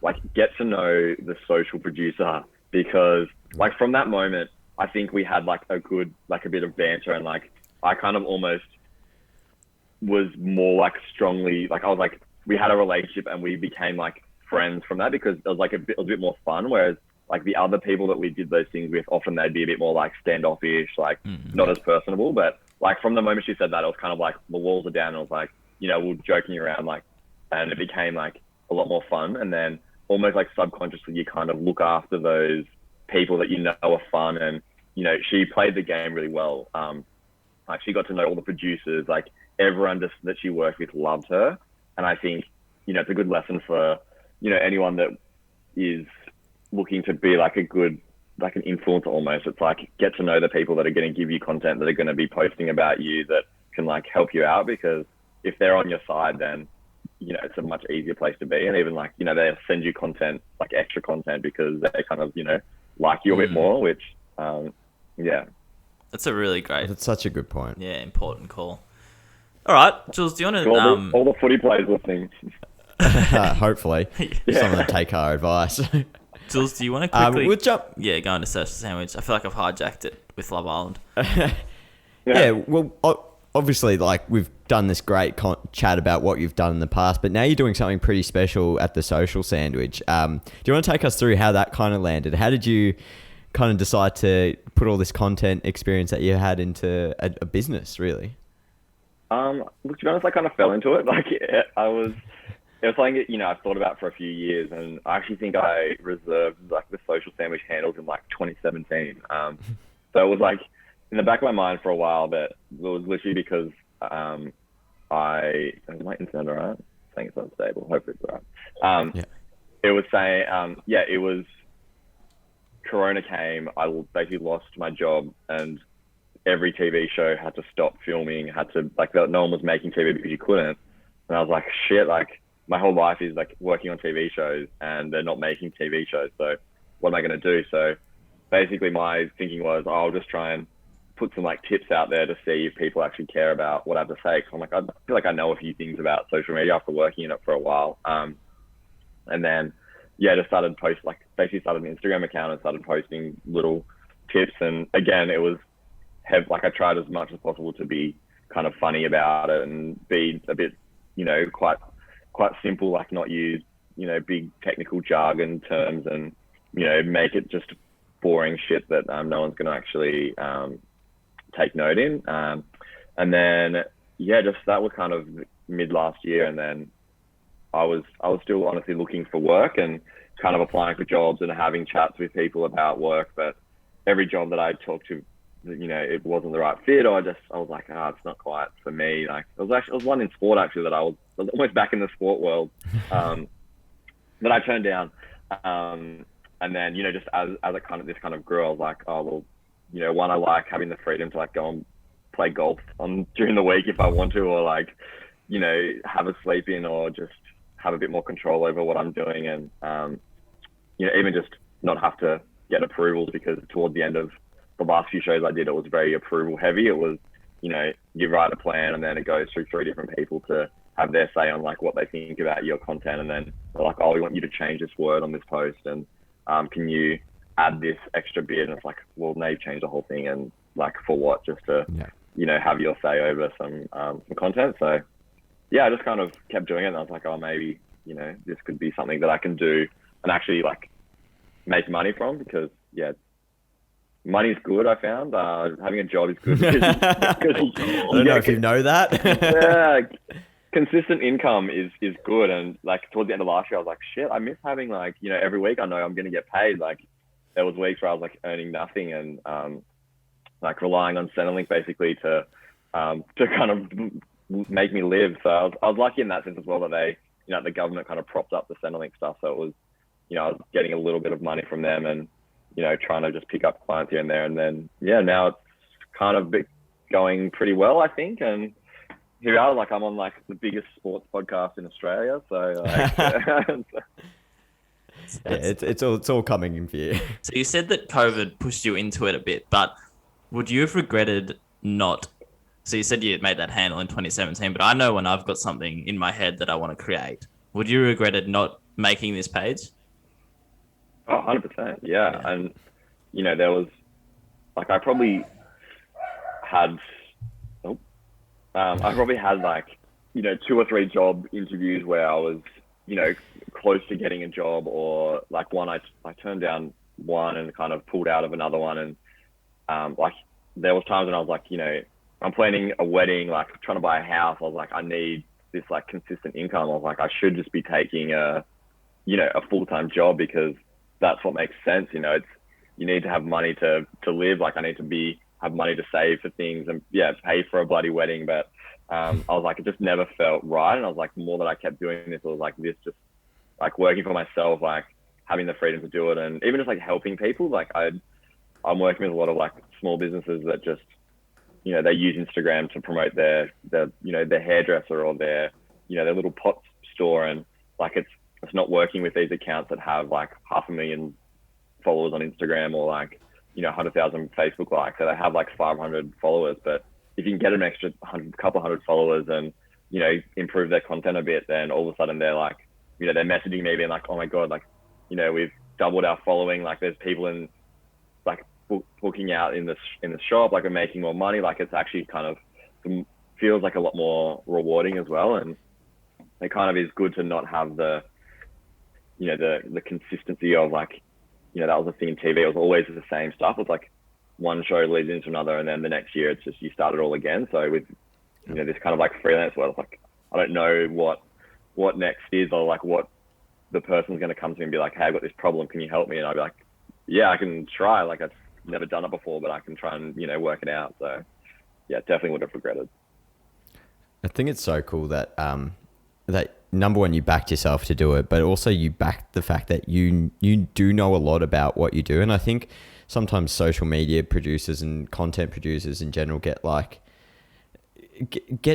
like get to know the social producer, because like from that moment I think we had like a bit of banter, and like I kind of almost was more like strongly like I was like we had a relationship and we became like friends from that, because it was like it was a bit more fun, whereas like the other people that we did those things with, often they'd be a bit more like standoffish, like not as personable. But like from the moment she said that, it was kind of like the walls are down, and it was like, you know, we're joking around, like, and it became like a lot more fun. And then almost like subconsciously you kind of look after those people that you know are fun. And, you know, she played the game really well. Like she got to know all the producers, like everyone just that she worked with loved her. And I think, you know, it's a good lesson for, you know, anyone that is looking to be like a good, like an influencer almost. It's like, get to know the people that are going to give you content, that are going to be posting about you, that can like help you out, because if they're on your side, then, you know, it's a much easier place to be. And even like, you know, they'll send you content, like extra content, because they kind of, you know, like you a bit more, which Yeah. That's a really great, That's such a good point. important call. All right, Jules, do you want To to all the footy players listening. Hopefully, Yeah. some of them take our advice. Jules, do you want to quickly we'll jump. go into Social Sandwich? I feel like I've hijacked it with Love Island. Yeah, well, obviously, like we've done this great chat about what you've done in the past, but now you're doing something pretty special at the Social Sandwich. Do you want to take us through how that kind of landed? How did you kind of decide to put all this content experience that you had into a business, really? Look, to be honest, I kind of fell into it. Like, it was something that, I've thought about for a few years, and I actually think I reserved like the Social Sandwich handles in like 2017. So it was like in the back of my mind for a while, but it was literally because is my internet all right? Saying it's unstable. Hopefully it's all right. Yeah. It was saying, it was Corona came. I basically lost my job, and every TV show had to stop filming. No one was making TV because you couldn't. And I was like, shit, like my whole life is like working on TV shows, and they're not making TV shows. So what am I going to do? So basically my thinking was, I'll just try and put some like tips out there to see if people actually care about what I have to say. Cause I'm like, I feel like I know a few things about social media after working in it for a while. And then, just started an Instagram account and started posting little tips. And again, it was I tried as much as possible to be kind of funny about it and be a bit, quite simple, like not use, big technical jargon terms, and, make it just boring shit that no one's going to actually take note in. And then, just that was kind of mid last year. And then I was still honestly looking for work and kind of applying for jobs and having chats with people about work. But every job that I talked to, it wasn't the right fit, or I was like, it's not quite for me. Like it was one in sport actually that I was almost back in the sport world, that I turned down. And then, just as this kind of grew, I was like, oh, well, one, I like having the freedom to like go and play golf during the week if I want to, or like, have a sleep in, or just have a bit more control over what I'm doing. And, even just not have to get approvals, because toward the end of the last few shows I did, it was very approval heavy. It was, you write a plan and then it goes through 3 different people to have their say on like what they think about your content. And then they're like, oh, we want you to change this word on this post, and can you add this extra bit? And it's like, well, now you've changed the whole thing, and like for what? Just to, have your say over some content. So I just kind of kept doing it, and I was like, oh, maybe, this could be something that I can do and actually like make money from, because money's good. I found having a job is good. Because I don't know if you know that. Consistent income is good. And like towards the end of last year, I was like, shit, I miss having like, every week I know I'm going to get paid. Like there was weeks where I was like earning nothing, and like relying on Centrelink basically to kind of make me live. So I was lucky in that sense as well, that they, the government kind of propped up the Centrelink stuff. So it was, I was getting a little bit of money from them, and, trying to just pick up clients here and there. And then, now it's kind of going pretty well, I think. And here I was, like, I'm on like the biggest sports podcast in Australia. So like, it's all coming in for you. So you said that COVID pushed you into it a bit, but would you have regretted not? So you said you made that handle in 2017, but I know when I've got something in my head that I want to create, would you regretted not making this page? Oh, 100%. Yeah. And, there was like, I probably had like, 2 or 3 job interviews where I was, close to getting a job, or like one, I turned down one and kind of pulled out of another one. And, like there was times when I was like, I'm planning a wedding, like trying to buy a house. I was like, I need this like consistent income. I was like, I should just be taking a full-time job, because that's what makes sense. You need to have money to live. Like I need to have money to save for things and pay for a bloody wedding. But I was like, it just never felt right. And I was like, the more that I kept doing this, it was like this, just like working for myself, like having the freedom to do it. And even just like helping people. Like I'm working with a lot of like small businesses that just, they use Instagram to promote their hairdresser, or their little pot store. And like, it's not working with these accounts that have like 500,000 followers on Instagram, or like, 100,000 Facebook likes, so they have like 500 followers. But if you can get an extra couple hundred followers and, improve their content a bit, then all of a sudden they're like, they're messaging me being like, oh my God, like, we've doubled our following. Like there's people in like booking out in the shop, like we're making more money. Like it's actually kind of feels like a lot more rewarding as well. And it kind of is good to not have the consistency of like, that was a thing in TV. It was always the same stuff. It's like one show leads into another, and then the next year it's just you start it all again. So with this kind of like freelance world, it's like I don't know what next is, or like what the person's going to come to me and be like, hey, I've got this problem, can you help me? And I'll be like, yeah, I can try. Like I've never done it before, but I can try and work it out. So yeah, definitely would have regretted. I think it's so cool that that number one, you backed yourself to do it, but also you backed the fact that you do know a lot about what you do. And I think sometimes social media producers and content producers in general get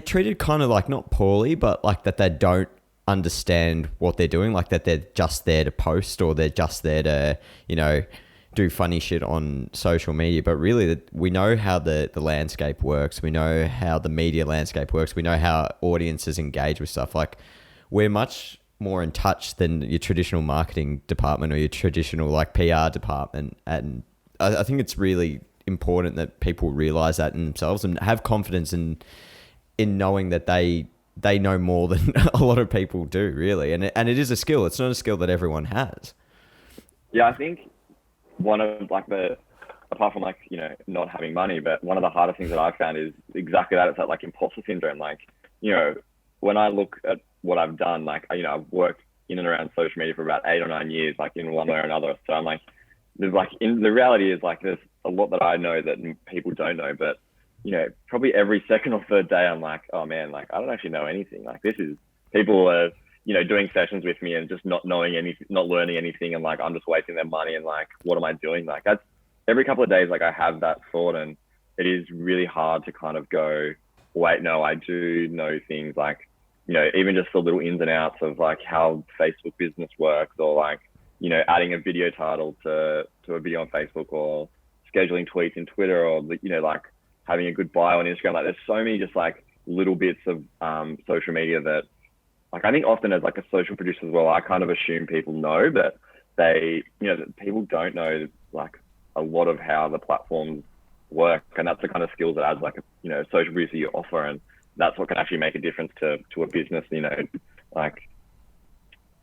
treated kind of like not poorly, but like that they don't understand what they're doing, like that they're just there to post, or they're just there to, do funny shit on social media. But really we know how the landscape works. We know how the media landscape works. We know how audiences engage with stuff. Like we're much more in touch than your traditional marketing department or your traditional like PR department. And I think it's really important that people realize that in themselves and have confidence in knowing that they know more than a lot of people do, really. And it is a skill. It's not a skill that everyone has. Yeah, I think one of like apart from like, not having money, but one of the hardest things that I've found is exactly that. It's that like imposter syndrome. Like, when I look at what I've done, like, I've worked in and around social media for about 8 or 9 years, like in one way or another. So I'm like, there's like, the reality is like, there's a lot that I know that people don't know, but probably every second or third day, I'm like, oh man, like I don't actually know anything. Like people are, doing sessions with me and just not knowing anything, not learning anything. And like, I'm just wasting their money. And like, what am I doing? Like that's every couple of days, like I have that thought, and it is really hard to kind of go, wait, no, I do know things like, even just the little ins and outs of like how Facebook business works, or like, adding a video title to a video on Facebook, or scheduling tweets in Twitter, or, like having a good bio on Instagram. Like there's so many just like little bits of social media that like, I think often as like a social producer as well, I kind of assume people know, but they, that people don't know like a lot of how the platforms work. And that's the kind of skills that adds like a, social producer you offer. And that's what can actually make a difference to a business, like,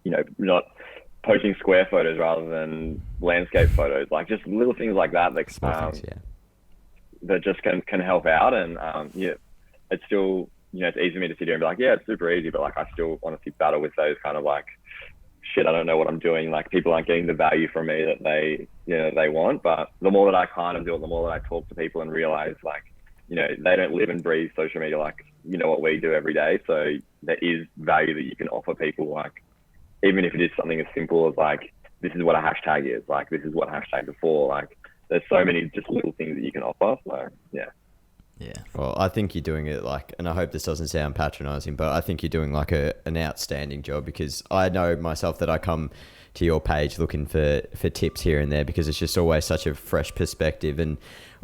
not posting square photos rather than landscape photos, like just little things like that, like, that just can help out. And, it's still, it's easy for me to sit here and be like, yeah, it's super easy, but like, I still honestly battle with those kind of like, shit, I don't know what I'm doing. Like people aren't getting the value from me that they want. But the more that I kind of do it, the more that I talk to people and realize like, they don't live and breathe social media like, what we do every day. So there is value that you can offer people. Like, even if it is something as simple as like, this is what a hashtag is, like, this is what hashtag is for. Like, there's so many just little things that you can offer. So yeah. Yeah. Well, I think you're doing it like, and I hope this doesn't sound patronizing, but I think you're doing like an outstanding job, because I know myself that I come to your page looking for tips here and there, because it's just always such a fresh perspective. And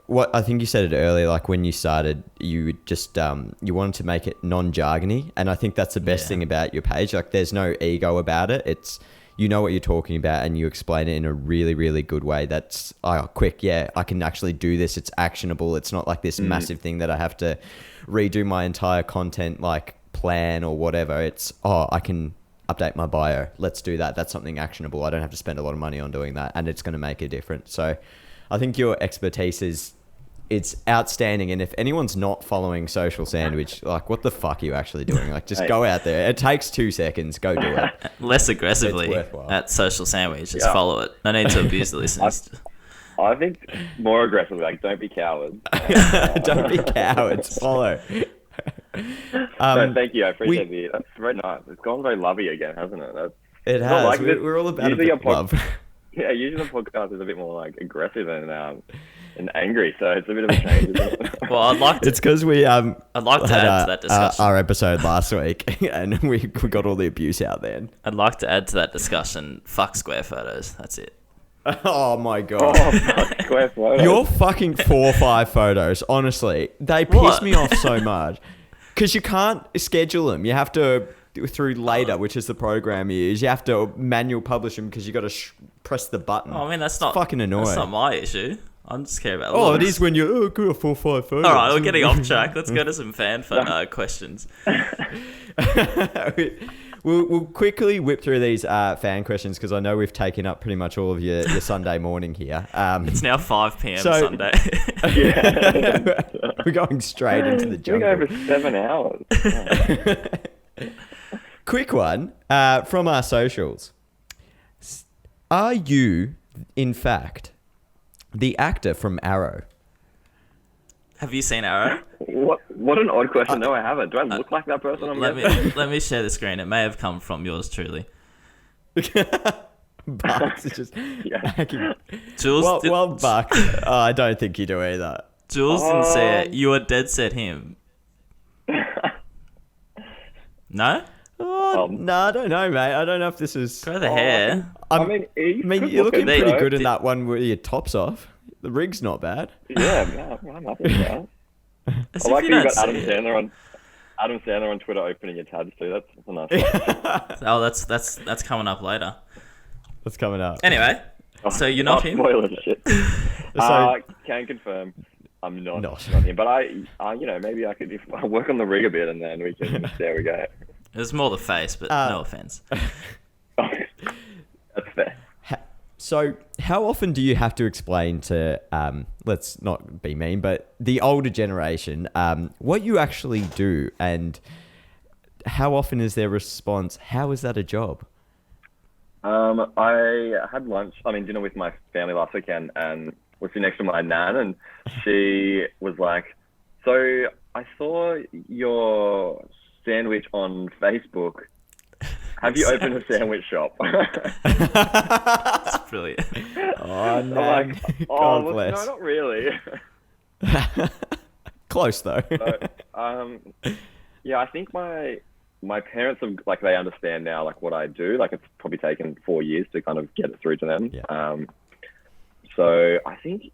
what I think you said it earlier, like when you started, you just, you wanted to make it non-jargony. And I think that's the best thing about your page. Like there's no ego about it. It's, you know what you're talking about and you explain it in a really, really good way. That's quick. Yeah, I can actually do this. It's actionable. It's not like this massive thing that I have to redo my entire content like plan or whatever. It's, I can update my bio. Let's do that. That's something actionable. I don't have to spend a lot of money on doing that, and it's going to make a difference. So I think your expertise it's outstanding. And if anyone's not following Social Sandwich, like what the fuck are you actually doing? Like just go out there. It takes 2 seconds. Go do it. Less aggressively at Social Sandwich. Just follow it. No need to abuse the listeners. I think more aggressively, like don't be cowards. Don't be cowards. Follow. No, thank you. I appreciate it. That's very nice. It's gone very lovey again, hasn't it? It has. Like we're all about usually a bit love. Yeah, usually the podcast is a bit more like aggressive and angry, so it's a bit of a change. Isn't it? Well, I'd like to. It's because we I'd like to add to that discussion. Our episode last week, and we got all the abuse out there. I'd like to add to that discussion. Fuck square photos. That's it. Oh my Oh, god. fuck, square photos. Your fucking 4 or 5 photos, honestly, they piss What? me off so much. Because you can't schedule them. You have to, through Later, which is the program you use, you have to manual publish them because you got to press the button. Oh, I mean, that's It's not fucking annoying. That's not my issue. I'm just care about. Oh, it looks. is when you're, good 4 or 5 photos. All right, we're getting off track. Let's go to some fan questions. We'll quickly whip through these fan questions because I know we've taken up pretty much all of your Sunday morning here. It's now 5 p.m. So- Sunday. Yeah. We're going straight into the It's been over jungle. 7 hours. Quick one from our socials. Are you, in fact, the actor from Arrow? Have you seen Arrow? What an odd question. No, I haven't. Do I look like that person? Let me share the screen. It may have come from yours truly. Bucks is just Yeah. hacking. Jules, Well, Bucks, I don't think you do either. Jules didn't say it. You are dead set him. No? Oh, no, I don't know, mate. I don't know if this is... Grow the hair. I mean, you're looking They- pretty good in did- that one with your top's off. The rig's not bad. Yeah, man, I'm happy with that. As I if like you that you don't got Adam see it. Standler on Twitter opening your tabs too. That's a nice one. Oh, that's coming up later. What's coming up? Anyway, so you're not him? Spoiler shit. So- Can confirm I'm not Not. him. But maybe I could if I work on the rig a bit and then we can. There we go. It was more the face, but no offense. That's fair. So, how often do you have to explain to, let's not be mean, but the older generation, what you actually do, and how often is their response, how is that a job? I had dinner with my family last weekend and was sitting next to my nan, and she was like, "So I saw your sandwich on Facebook. Have you opened a sandwich shop?" That's brilliant. Oh, I'm no. like, God well, bless. no, not really. Close, though. Yeah, I think my parents have they understand now what I do. It's probably taken 4 years to kind of get it through to them. Yeah. So I think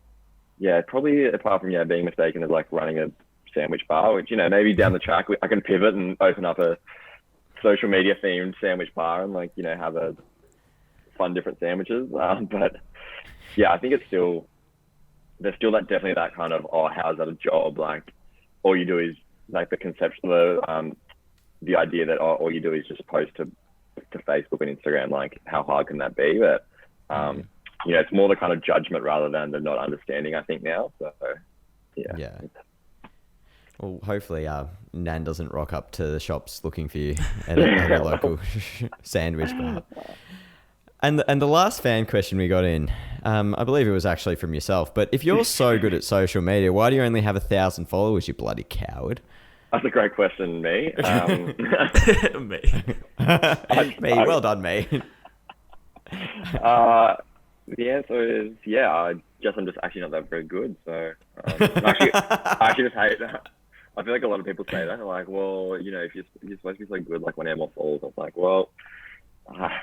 probably apart from being mistaken as running a sandwich bar, which maybe down the track I can pivot and open up a social media themed sandwich bar and have a fun different sandwiches. But yeah, I think there's still definitely that kind of how is that a job? All you do is the conception, the idea that all you do is just post to Facebook and Instagram. How hard can that be? But it's more the kind of judgment rather than the not understanding, I think now. So Yeah. Well, hopefully, Nan doesn't rock up to the shops looking for you at a local sandwich bar. And the last fan question we got in, I believe it was actually from yourself. But if you're so good at social media, why do you only have 1,000 followers? You bloody coward. That's a great question, me. Me. Me, well done, me. The answer is I guess I'm just actually not that very good. So I actually just hate that. I feel like a lot of people say that. They're like, well, if you're supposed to be so good, when you have more followers, I'm like, well, I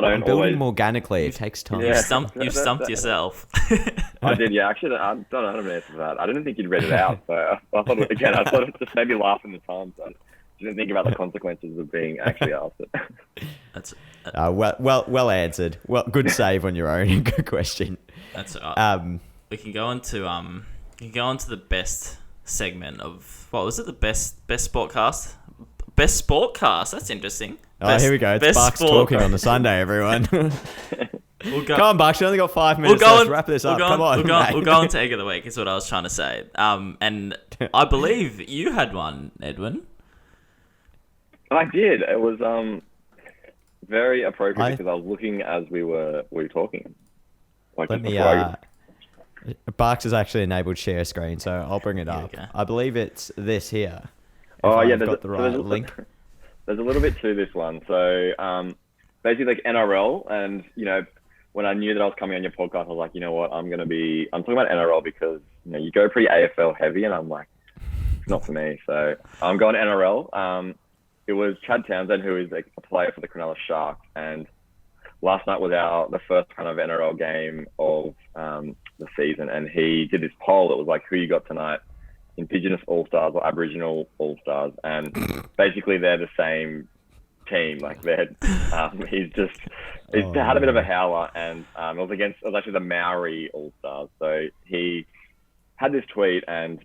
don't Building always. them organically, it takes time. Yeah. You've stumped yourself. I did, yeah. Actually, I don't have an answer for that. I didn't think you'd read it out, so I thought it just made me laugh in the time. So I didn't think about the consequences of being actually asked it. That's Well answered. Well, good save on your own. Good question. that's all right. We can go on to the best segment of what was it? The best sportcast. Best sportcast. That's interesting. Here we go. It's Bucks talking on the Sunday, everyone. We'll go, Come on, Bucks. You only got 5 minutes. Let's wrap this up. Come on. We'll go on to Egg of the Week, is what I was trying to say. And I believe you had one, Edwin. I did. It was very appropriate because I was looking as we were talking. Let me. Bucks has actually enabled share screen, so I'll bring it up. Go. I believe it's this here. There's got the right link. There's a little bit to this one. So basically NRL, and when I knew that I was coming on your podcast, I was like, you know what, I'm talking about NRL because you go pretty AFL heavy, and I'm like, it's not for me. So I'm going NRL. It was Chad Townsend, who is a player for the Cronulla Sharks, and last night was the first kind of NRL game of the season, and he did this poll that was like, who you got tonight, Indigenous All-Stars or Aboriginal All-Stars, and basically they're the same team. Like he's had a bit of a howler, and it was actually the Maori All-Stars. So he had this tweet, and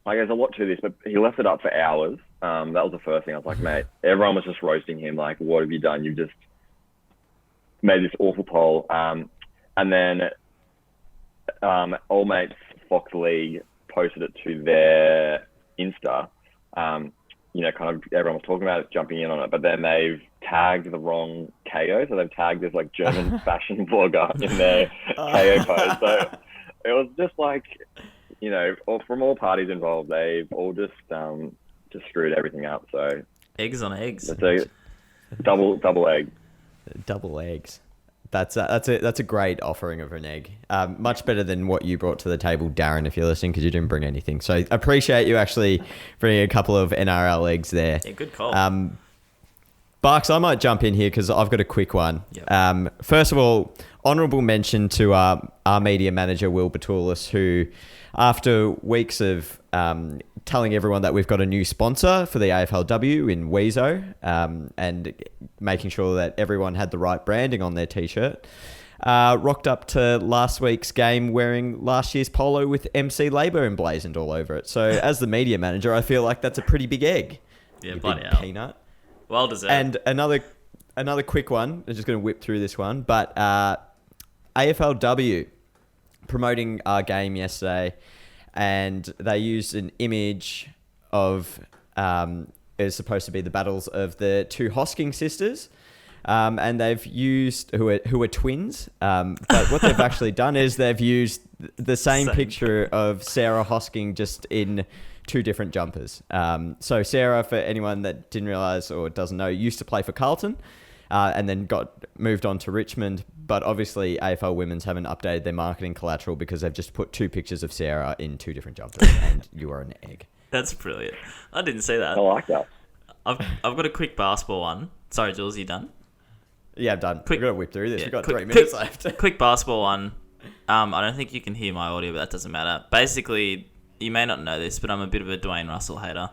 like there's a lot to this, but he left it up for hours. That was the first thing. I was like, mate, everyone was just roasting him. Like, what have you done? You've just made this awful poll. And then All Mates Fox League posted it to their Insta. Kind of everyone was talking about it, jumping in on it, but then they've tagged the wrong KO. So they've tagged this like German fashion blogger in their KO post. So it was just like, from all parties involved, they've all just screwed everything up. So eggs on eggs. It's a double egg. Double eggs. That's a great offering of an egg. Much better than what you brought to the table, Darren, if you're listening, because you didn't bring anything. So I appreciate you actually bringing a couple of NRL eggs there. Yeah, good call. Barks, I might jump in here because I've got a quick one. Yep. First of all, honourable mention to our media manager, Will Batulis, who, after weeks of telling everyone that we've got a new sponsor for the AFLW in Weezo, and making sure that everyone had the right branding on their T-shirt, rocked up to last week's game wearing last year's polo with MC Labour emblazoned all over it. So as the media manager, I feel like that's a pretty big egg. Yeah, you bloody big hell. Peanut. Well deserved. And another quick one. I'm just going to whip through this one. But AFLW promoting our game yesterday, and they used an image of is supposed to be the battles of the two Hosking sisters, and they've used who are twins. But what they've actually done is they've used the same picture of Sarah Hosking, just in two different jumpers. So Sarah, for anyone that didn't realise or doesn't know, used to play for Carlton, and then got moved on to Richmond. But obviously AFL Women's haven't updated their marketing collateral because they've just put two pictures of Sarah in two different jumpers, and you are an egg. That's brilliant. I didn't see that. I like that. I've got a quick basketball one. Sorry, Jules, you done? Yeah, I'm done. We've got to whip through this. Yeah, We've got 3 minutes left. Quick basketball one. I don't think you can hear my audio, but that doesn't matter. Basically, you may not know this, but I'm a bit of a Dwayne Russell hater.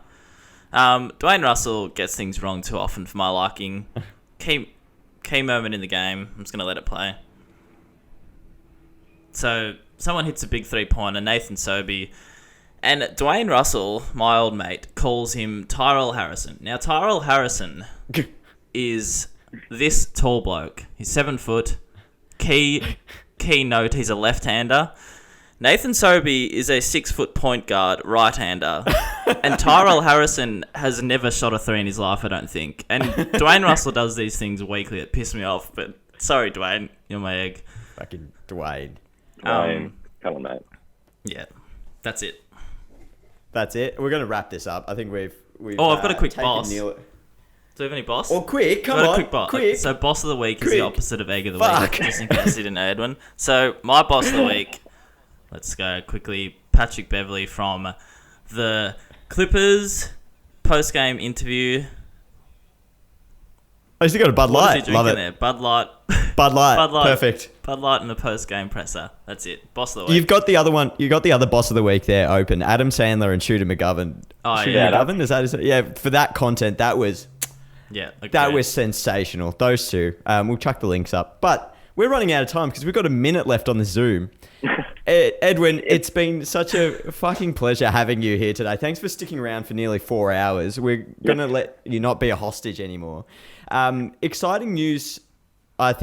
Dwayne Russell gets things wrong too often for my liking. Key moment in the game. I'm just going to let it play. So, someone hits a big 3-pointer, Nathan Sobey, and Dwayne Russell, my old mate, calls him Tyrell Harrison. Now, Tyrell Harrison is this tall bloke. He's 7 foot. Key note, he's a left-hander. Nathan Sobey is a 6-foot point guard, right-hander. And Tyrell Harrison has never shot a 3 in his life, I don't think. And Dwayne Russell does these things weekly that piss me off. But sorry, Dwayne, you're my egg. Fucking Dwayne. Come on, mate. Yeah, that's it. That's it. We're going to wrap this up. I think we've I've got a quick taken boss. Neil. Do we have any boss? Oh, quick, come Got on. a quick boss. Quick. So boss of the week is Quick. the opposite of egg of the Fuck. week, just in case you didn't know, Edwin. So my boss of the week, let's go quickly, Patrick Beverley from the Clippers post-game interview. Oh, he's got a Bud What Light. is he Love drinking it. there? Bud Light. Bud Light. Bud Light. Perfect. Bud Light in the post-game presser. That's it. Boss of the week. You've got the other one. You got the other boss of the week there open. Adam Sandler and Shooter McGovern. Oh, Shooter yeah. McGovern? Is that his? Yeah, for that content, that was agreed. that was sensational. Those two. We'll chuck the links up. But we're running out of time because we've got a minute left on the Zoom. Edwin, it's been such a fucking pleasure having you here today. Thanks for sticking around for nearly 4 hours. We're going to let you not be a hostage anymore. Exciting news. I'm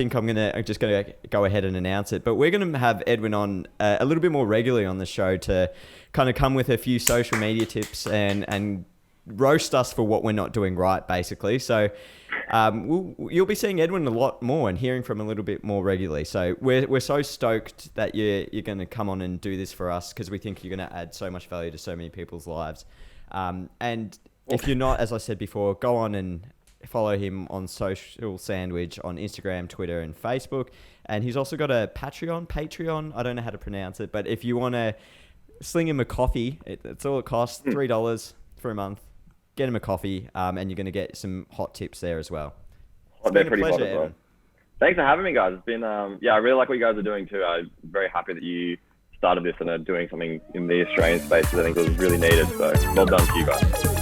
just going to go ahead and announce it, but we're going to have Edwin on a little bit more regularly on the show to kind of come with a few social media tips and roast us for what we're not doing right, basically. So you'll be seeing Edwin a lot more and hearing from him a little bit more regularly. So we're so stoked that you're going to come on and do this for us because we think you're going to add so much value to so many people's lives. And if you're not, as I said before, go on and follow him on Social Sandwich on Instagram, Twitter, and Facebook. And he's also got a Patreon. I don't know how to pronounce it, but if you want to sling him a coffee, it's all it costs, $3 for a month. Get him a coffee, and you're going to get some hot tips there as well. Oh, they're pretty hot as well. Thanks for having me, guys. It's been, I really like what you guys are doing too. I'm very happy that you started this and are doing something in the Australian space because I think it was really needed. So well done to you guys.